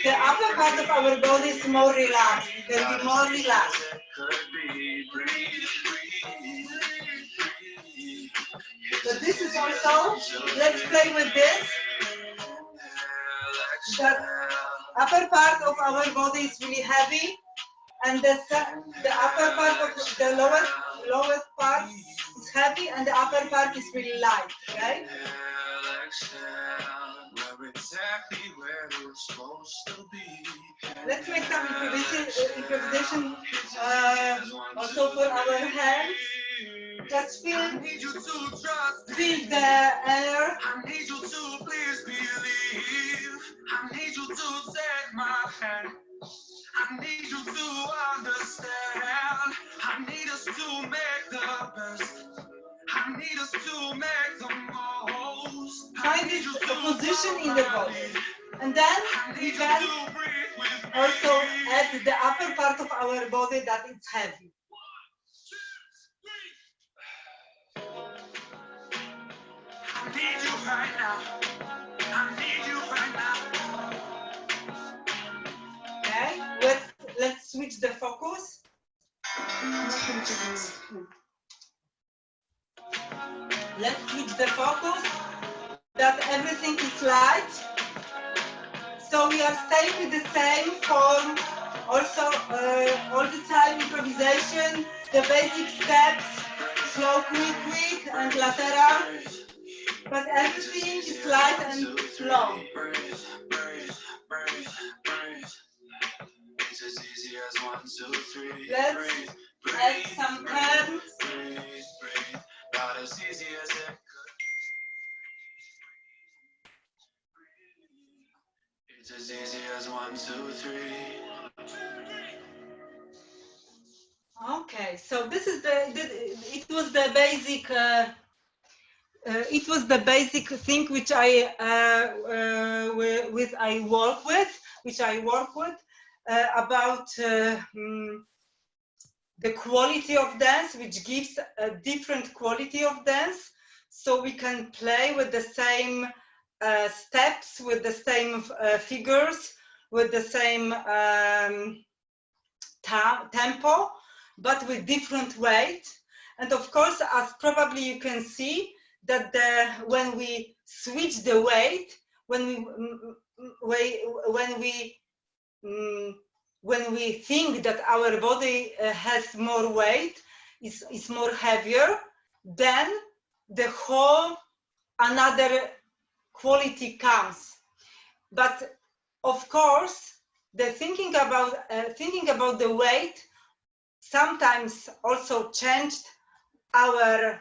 B: the upper part of our body is more relaxed. Can be more relaxed. But this is also, let's play with this. The upper part of our body is really heavy, and the upper part of the lowest part is heavy, and the upper part is really light. Okay. Let's make some improvisation also for our hands. Just feel the air.
E: I need you to please believe. I need you to take my hand. I need you to understand. I need us to make the best. I need us to make the most.
B: Find this position in the body. And then we can also add the upper part of our body that is heavy.
E: I need you right now. I need you right now.
B: Okay, let's switch the focus. Let's switch the focus that everything is light. So we are staying with the same form. Also, all the time improvisation, the basic steps, slow, quick, and lateral. But everything is light and slow. Let's add some turns.
E: Not as easy as it could. It's as easy as 1, 2, 3.
B: Okay, so this is it was the basic. It was the basic thing which I work with about the quality of dance, which gives a different quality of dance. So we can play with the same steps, with the same figures, with the same tempo, but with different weight. And of course, as probably you can see, that when we switch the weight, when we when we think that our body has more weight, is more heavier, then the whole another quality comes. But of course, the thinking about the weight sometimes also changed our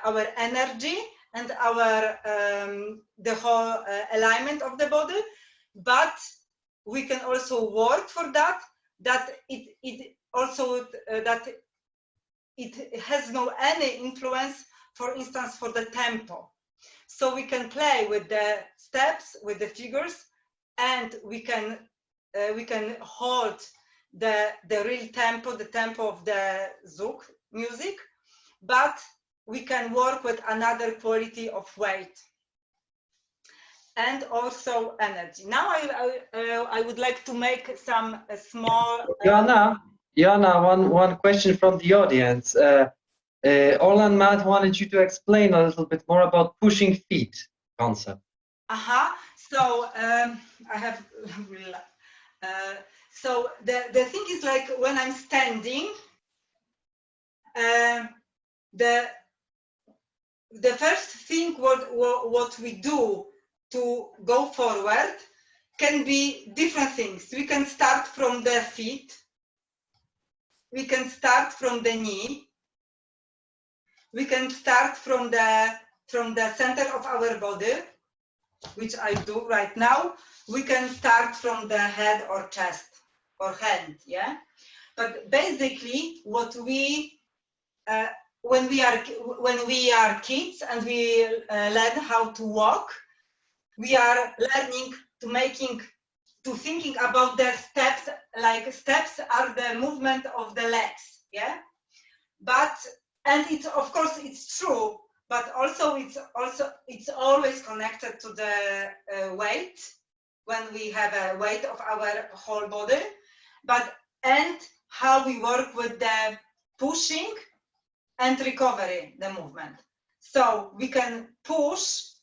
B: our energy and our the whole alignment of the body. But we can also work for that. That it also that it has no any influence, for instance, for the tempo. So we can play with the steps, with the figures, and we can hold the real tempo, the tempo of the Zouk music, but we can work with another quality of weight and also energy. Now I would like to make some small.
F: Joanna, one question from the audience. Orlan Matt wanted you to explain a little bit more about pushing feet concept.
B: So I have so the thing is, like, when I'm standing, the first thing what we do to go forward can be different things. We can start from the feet, we can start from the knee, we can start from the center of our body, which I do right now. We can start from the head or chest or hand, yeah. But basically, what we when we are kids and we learn how to walk, we are learning to thinking about the steps. Like, steps are the movement of the legs, yeah. But and it's, of course, it's true, but also it's always connected to the weight, when we have a weight of our whole body, but and how we work with the pushing and recovery, the movement. So we can push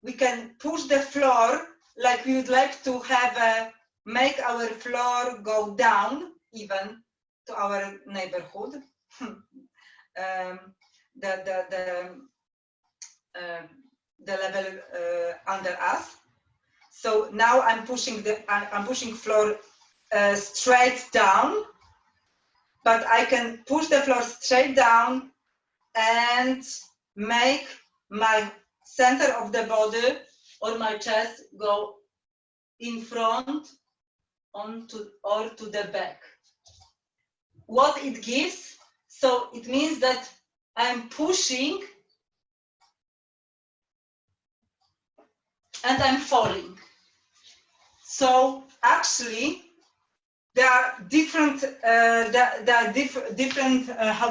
B: the floor, like we would like to have make our floor go down even to our neighborhood. The level under us. So now I'm pushing floor straight down, but I can push the floor straight down and make my center of the body or my chest go in front or to the back. What it gives, so it means that I'm pushing and I'm falling. So actually, there are different, how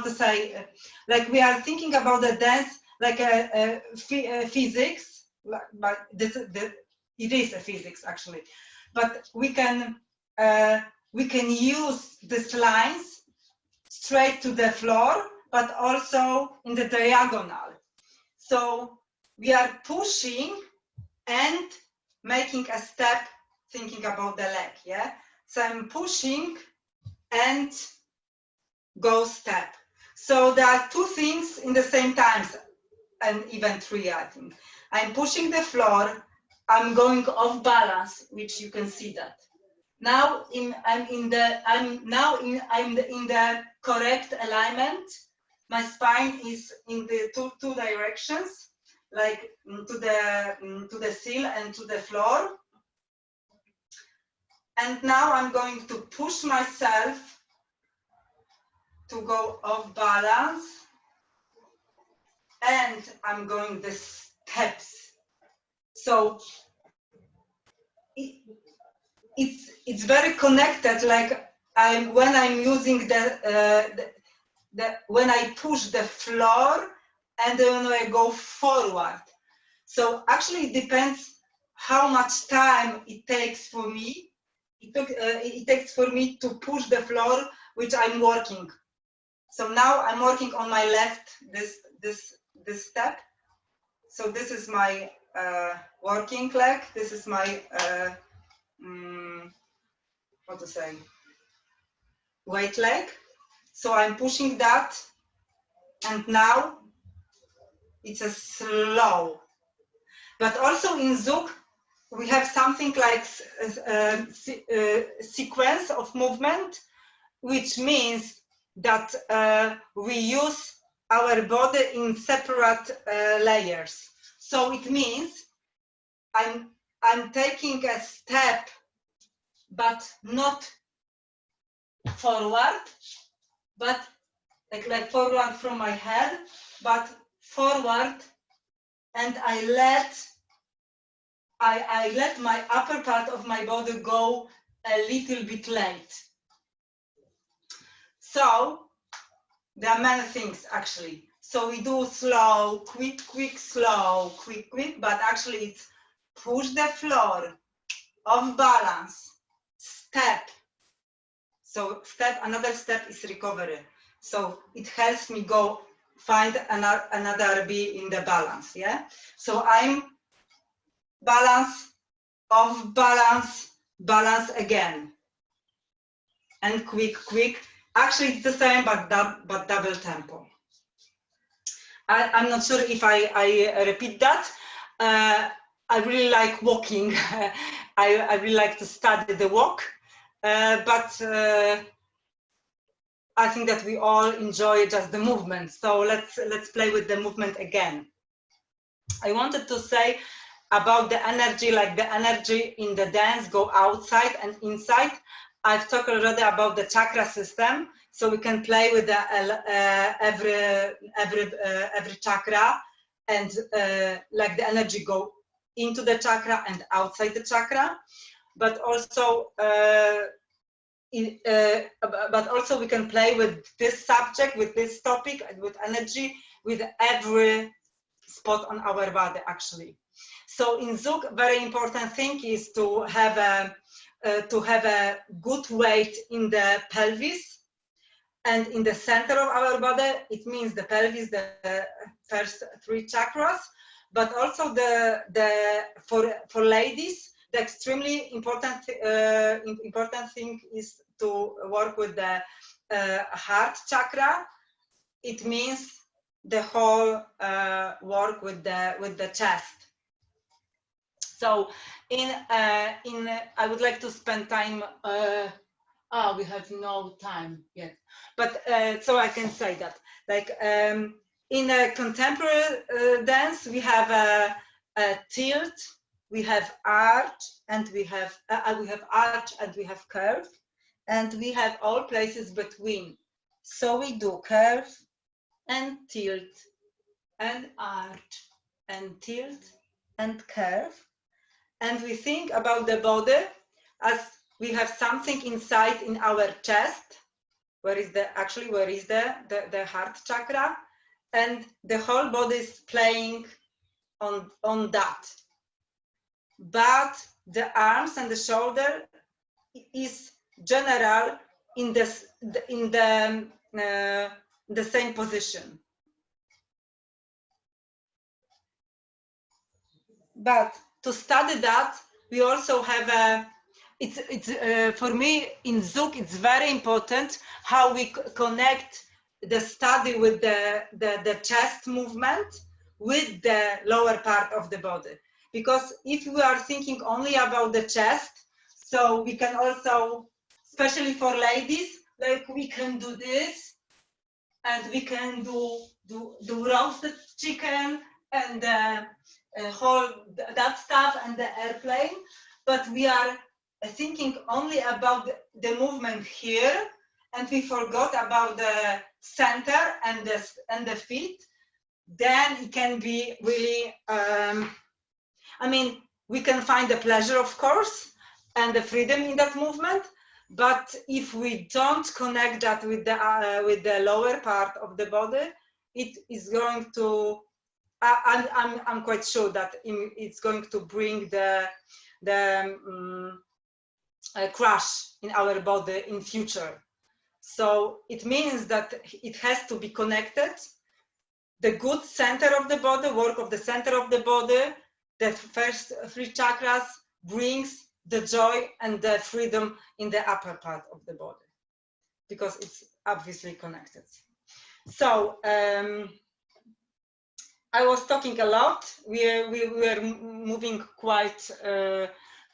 B: to say, like, we are thinking about the dance like a physics, but it is a physics actually. But we can use these lines straight to the floor, but also in the diagonal. So we are pushing and making a step, thinking about the leg, yeah? So I'm pushing and go step. So there are two things in the same time, and even three, I think. I'm pushing the floor, I'm going off balance, which you can see that. Now I'm in the correct alignment. My spine is in the two directions, like to the sill and to the floor. And now I'm going to push myself to go off balance, and I'm going the steps. So it's very connected. Like, when I'm using when I push the floor and then when I go forward. So actually, it depends how much time it takes for me. It takes for me to push the floor, which I'm working. So now I'm working on my left, this step. So this is my working leg. This is my how to say, weight leg. So I'm pushing that, and now it's a slow. But also in Zouk, we have something like sequence of movement, which means that we use our body in separate layers. So it means I'm taking a step, but not forward, but like forward from my head, but forward, and I let my upper part of my body go a little bit late. So there are many things actually. So we do slow, quick, quick, slow, quick, quick, but actually it's push the floor, off balance, step. So step, another step is recovery. So it helps me go find another B in the balance, yeah? So I'm balance, off balance, balance again. And quick, quick. Actually it's the same, but double tempo. I'm not sure if I repeat that. I really like walking. I really like to study the walk, but I think that we all enjoy just the movement. So let's play with the movement again. I wanted to say about the energy, like the energy in the dance go outside and inside. I've talked already about the chakra system, so we can play with the, every chakra, and like the energy go into the chakra and outside the chakra, but also we can play with this subject, with this topic, and with energy, with every spot on our body actually. So in Zouk, very important thing is to have a good weight in the pelvis and in the center of our body. It means the pelvis, the first three chakras, but also for ladies, the extremely important thing is to work with the heart chakra. It means the whole work with the chest. So I would like to spend time. We have no time yet, but so I can say that, like in a contemporary dance, we have a tilt, we have arch, and we have arch, and we have curve, and we have all places between. So we do curve and tilt and arch and tilt and curve. And we think about the body as we have something inside in our chest. Where is the heart chakra? And the whole body is playing on that. But the arms and the shoulder is general in the same position. But to study that, we also have for me in Zouk, it's very important how we connect the study with the chest movement with the lower part of the body. Because if we are thinking only about the chest, so we can also, especially for ladies, like we can do this, and we can do roasted chicken and whole that stuff and the airplane, but we are thinking only about the movement here, and we forgot about the center and the feet. Then it can be really I mean, we can find the pleasure, of course, and the freedom in that movement, but if we don't connect that with the lower part of the body, it is going to I'm quite sure that it's going to bring the crash in our body in future. So it means that it has to be connected. The good center of the body, work of the center of the body, that first three chakras brings the joy and the freedom in the upper part of the body, because it's obviously connected. So I was talking a lot. We were moving quite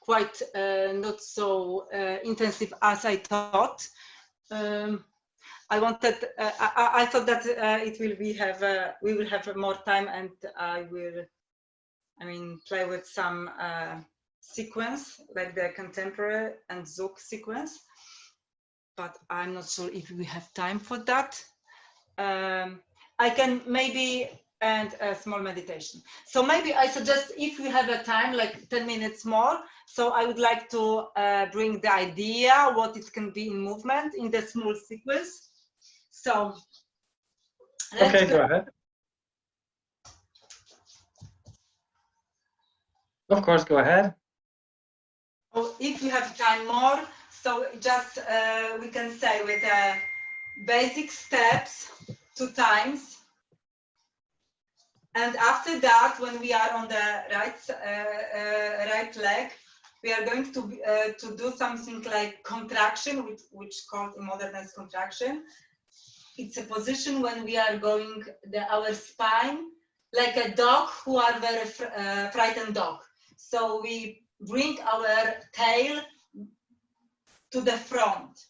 B: not so intensive as I thought. I wanted. I thought that we will have more time, and I will, play with some sequence like the contemporary and Zouk sequence. But I'm not sure if we have time for that. I can maybe end a small meditation. So maybe I suggest, if we have a time, like 10 minutes more. So I would like to bring the idea what it can be in movement in the small sequence. So
F: okay, go ahead. Of course, go ahead.
B: Oh, if we have time more, so just we can say with basic steps 2 times, and after that, when we are on the right leg, we are going to do something like contraction, which is called in modern dance contraction. It's a position when we are going our spine like a dog who are very frightened dog. So we bring our tail to the front.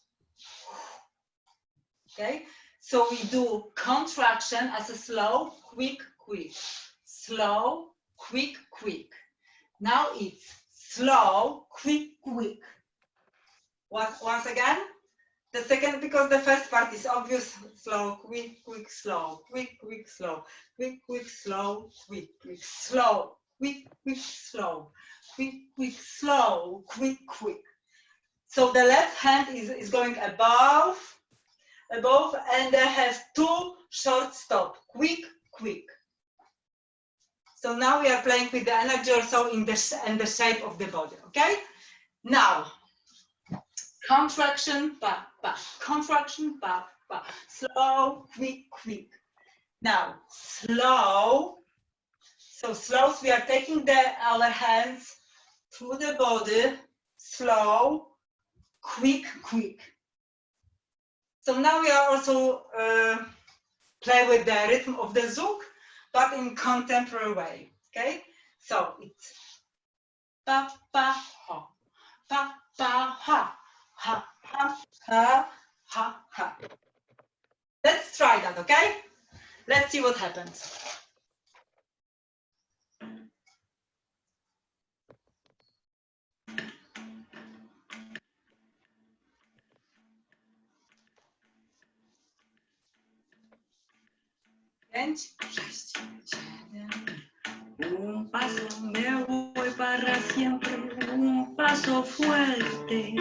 B: Okay, so we do contraction as a slow, quick, quick, slow, quick, quick. Now it's slow, quick, quick. Once again. The second, because the first part is obvious, slow, quick, quick, slow, quick, quick, slow, quick, quick, slow, quick, quick, slow, quick, quick, slow, quick, quick, slow, quick, quick. So the left hand is going above, and it has 2 short stops, quick, quick. So now we are playing with the energy also in the shape of the body, okay? Now, contraction, ba, ba, contraction, ba, ba, slow, quick, quick. Now, slow. So slow, we are taking our hands through the body, slow, quick, quick. So now we are also play with the rhythm of the Zouk, but in contemporary way, okay? So it's ba, ba, ha, ba, ba, ha. Ha, ha, ha, ha, ha. Let's try that, okay? Let's see what happens.
G: Un paso me voy para siempre, un paso fuerte,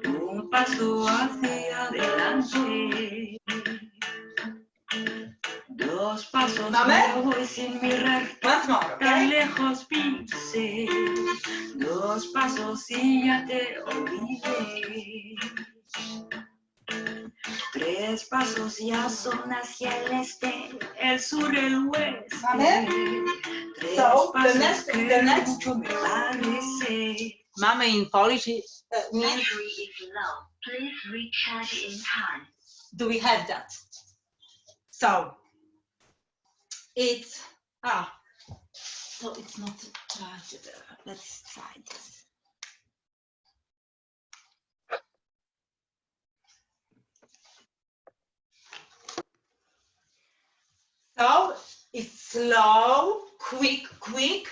G: un paso hacia adelante. 2 pasos me voy sin mirar, tan lejos pise. 2 pasos y ya te olvidé. 3 pasos ya son hacia el este, el sur, el oeste. 3 pasos que mucho me parece.
B: Mame in Polish means.
C: Battery is low. Please recharge in time.
B: Do we have that? So it's so it's not charged. Let's try this. So it's slow, quick, quick,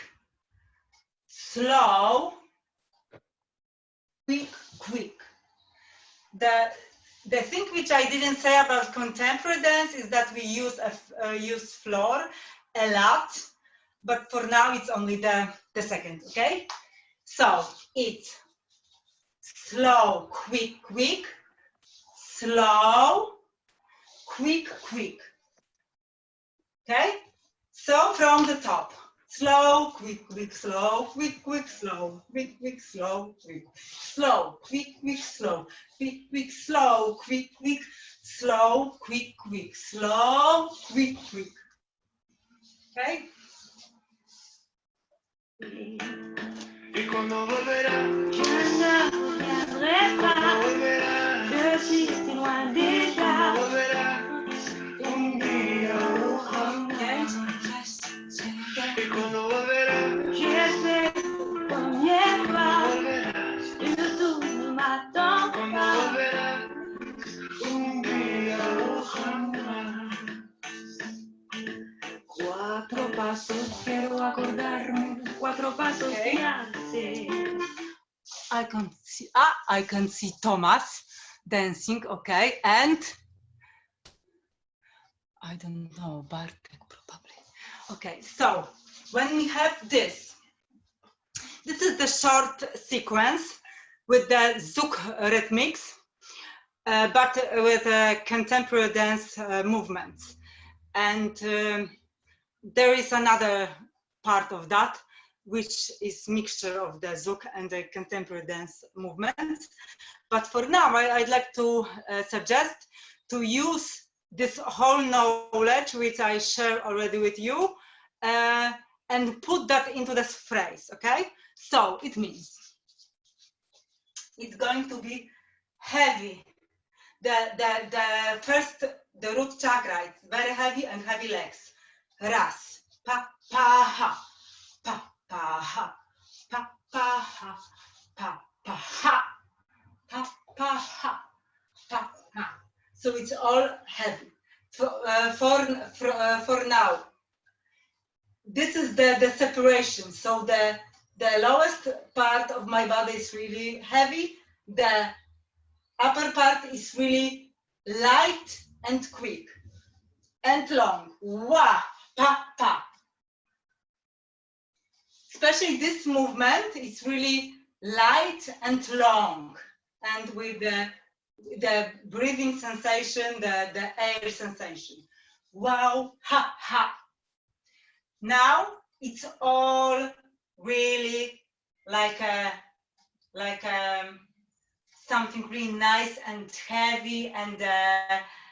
B: slow, quick, quick. The thing which I didn't say about contemporary dance is that we use floor a lot, but for now it's only the second, okay? So it's slow, quick, quick, slow, quick, quick. Okay? So from the top, slow, quick, quick, slow, quick, quick, slow, quick, quick, slow, quick, slow, quick, quick, slow, quick, quick, slow, quick, quick, slow, quick, quick, slow, quick, quick. Okay?
E: cuando volverás,
G: Je ne reviendrai pas.
E: volverás,
G: Je suis si loin déjà.
E: volverás un día o
G: Okay.
E: jamás. Y cuando volverás,
G: J'ai fait le premier pas.
E: volverás,
G: Et tout ne m'attend
E: cuando
G: pas.
E: volverás un día o jamás.
G: 4 pasos, quiero acordarme. 4 pasos
B: Okay.
G: que hace.
B: I can see Thomas dancing, okay, and I don't know, Bartek probably. Okay, so when we have this is the short sequence with the Zouk rhythmics, but with contemporary dance movements. And there is another part of that, which is mixture of the Zouk and the contemporary dance movements. But for now, I'd like to suggest to use this whole knowledge, which I share already with you, and put that into this phrase, okay? So it means it's going to be heavy. The first, the root chakra, it's very heavy and heavy legs. Raz, pa, pa, ha, pa, pa, ha, pa, pa, ha, pa, pa, ha, pa, pa, ha, pa, ha. So it's all heavy. For now, this is the separation. So the lowest part of my body is really heavy. The upper part is really light and quick and long. Wah, pa, pa. Especially this movement is really light and long, and with the breathing sensation, the air sensation. Wow, ha, ha. Now it's all really like something really nice and heavy and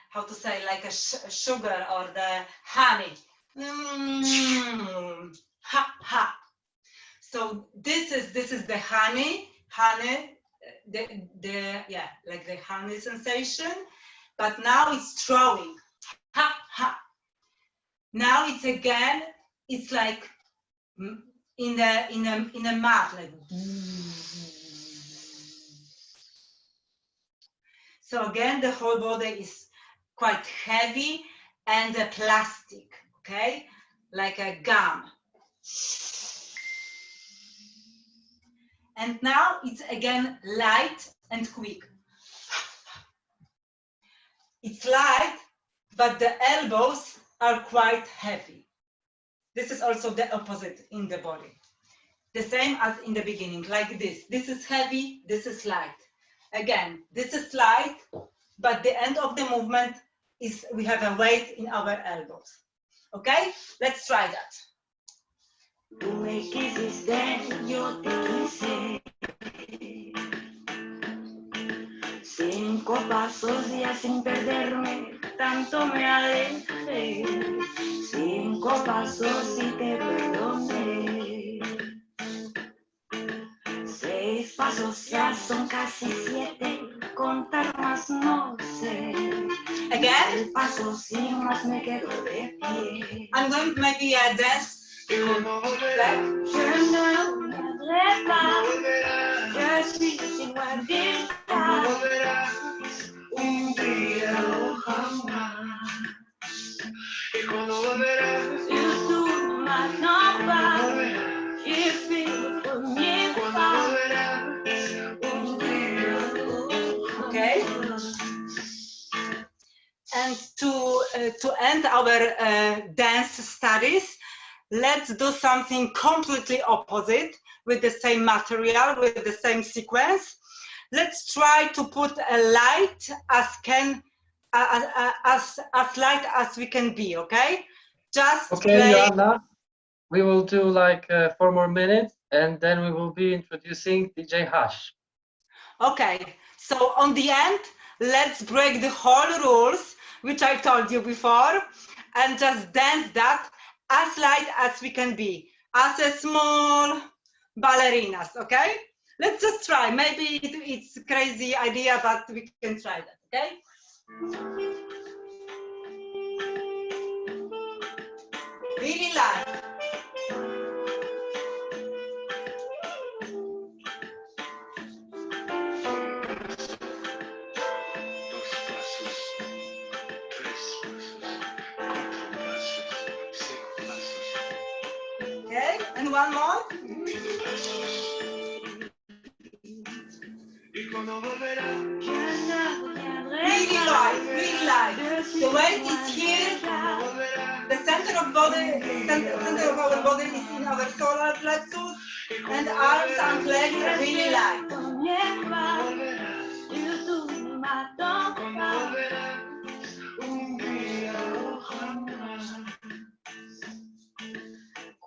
B: how to say, like a sugar or the honey. Ha, ha. So this is the honey, yeah, like the honey sensation, but now it's throwing. Ha, ha. Now it's again, it's like in a mat, like. So again, the whole body is quite heavy and plastic, okay, like a gum. And now it's again light and quick. It's light, but the elbows are quite heavy. This is also the opposite in the body. The same as in the beginning, like this. This is heavy, this is light. Again, this is light, but the end of the movement is we have a weight in our elbows. Okay, let's try that.
G: Tú me quisiste, yo te quise. 5 pasos ya sin perderme, tanto me alejé. 5 pasos y te perdoné. 6 pasos ya son casi 7, contar más no sé.
B: Again,
G: El paso sin más me quedo de pie.
B: I'm going to maybe dance.
E: Y cuando volverás,
G: Je ne reviendrai pas.
E: volverás,
G: Je suis si loin
E: cuando
G: déjà.
E: volverás un día o jamás. Y cuando volverás,
G: Surtout ne m'attends pas.
E: volverás,
G: J'ai fait le premier
E: cuando
G: pas.
E: volverás un día o
B: Okay. And to end our dance studies, let's do something completely opposite with the same material, with the same sequence. Let's try to put a light as light as we can be. Okay, just
F: Okay,
B: play.
F: Joanna, we will do like 4 more minutes, and then we will be introducing DJ Hash.
B: Okay, so on the end, let's break the whole rules, which I told you before, and just dance that as light as we can be, as a small ballerinas, okay? Let's just try. Maybe it's a crazy idea, but we can try that, okay? Really light. Okay, and one more. Really light, really light. The weight is here. The center of body, center of our body is in our solar plexus, and arms and legs are really light.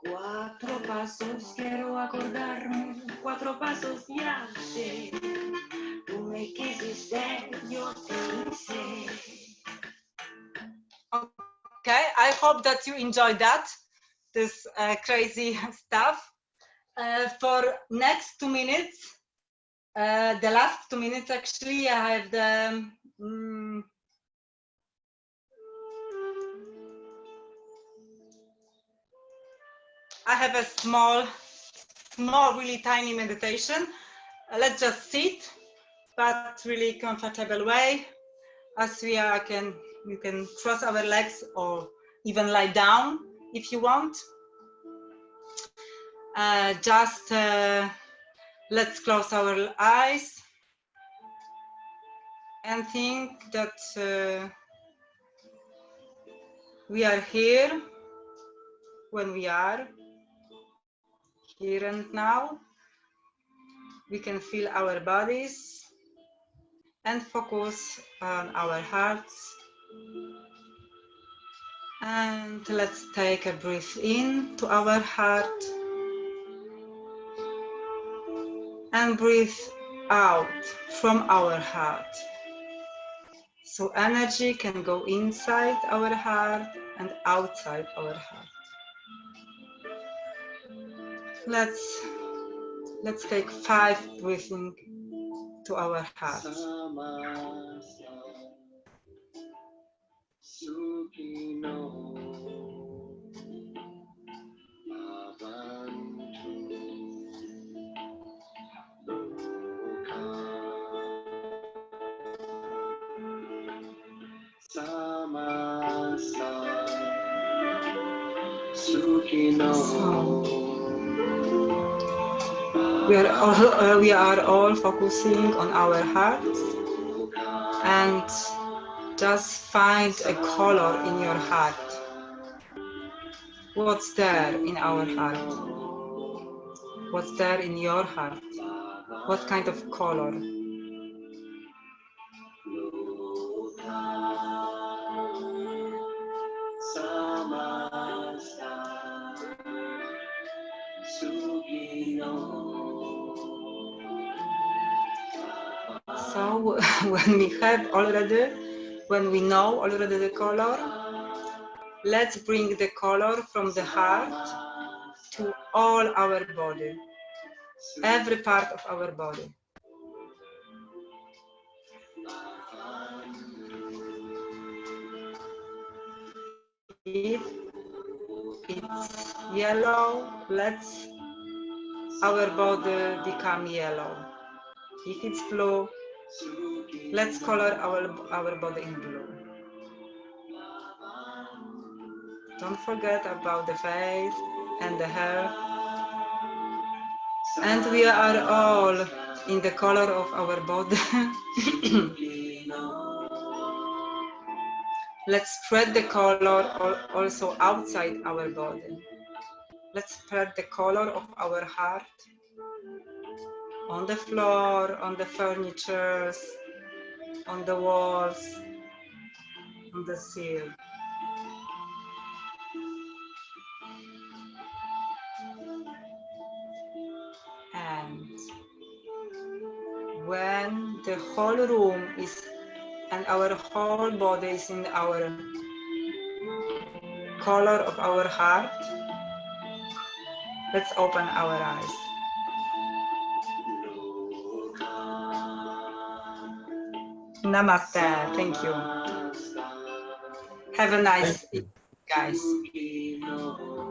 G: Cuatro pasos quiero acordarme, cuatro pasos ya sé. Tú me quisiste, yo te quise.
B: Okay, I hope that you enjoyed that, this crazy stuff. For next 2 minutes, the last 2 minutes actually, I have the I have a small, really tiny meditation. Let's just sit, but really comfortable way. As we are, you can cross our legs or even lie down if you want. Let's close our eyes and think that we are here when we are here and now. We can feel our bodies and focus on our hearts. And let's take a breath in to our heart and breathe out from our heart. So energy can go inside our heart and outside our heart. Let's take 5 breathing to our heart. We are all focusing on our hearts, and just find a color in your heart. What's there in our heart? What's there in your heart? What kind of color? So when we know already the color, let's bring the color from the heart to all our body, every part of our body. If it's yellow, let's our body become yellow. If it's blue, let's color our body in blue. Don't forget about the face and the hair. And we are all in the color of our body. Let's spread the color also outside our body. Let's spread the color of our heart on the floor, on the furniture, on the walls, on the ceiling. And when the whole room is and our whole body is in our color of our heart, let's open our eyes. Namaste. Thank you. Have a nice evening, guys.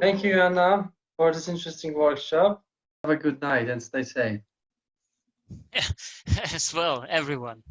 F: Thank you, Anna, for this interesting workshop. Have a good night and stay safe.
H: As well, everyone.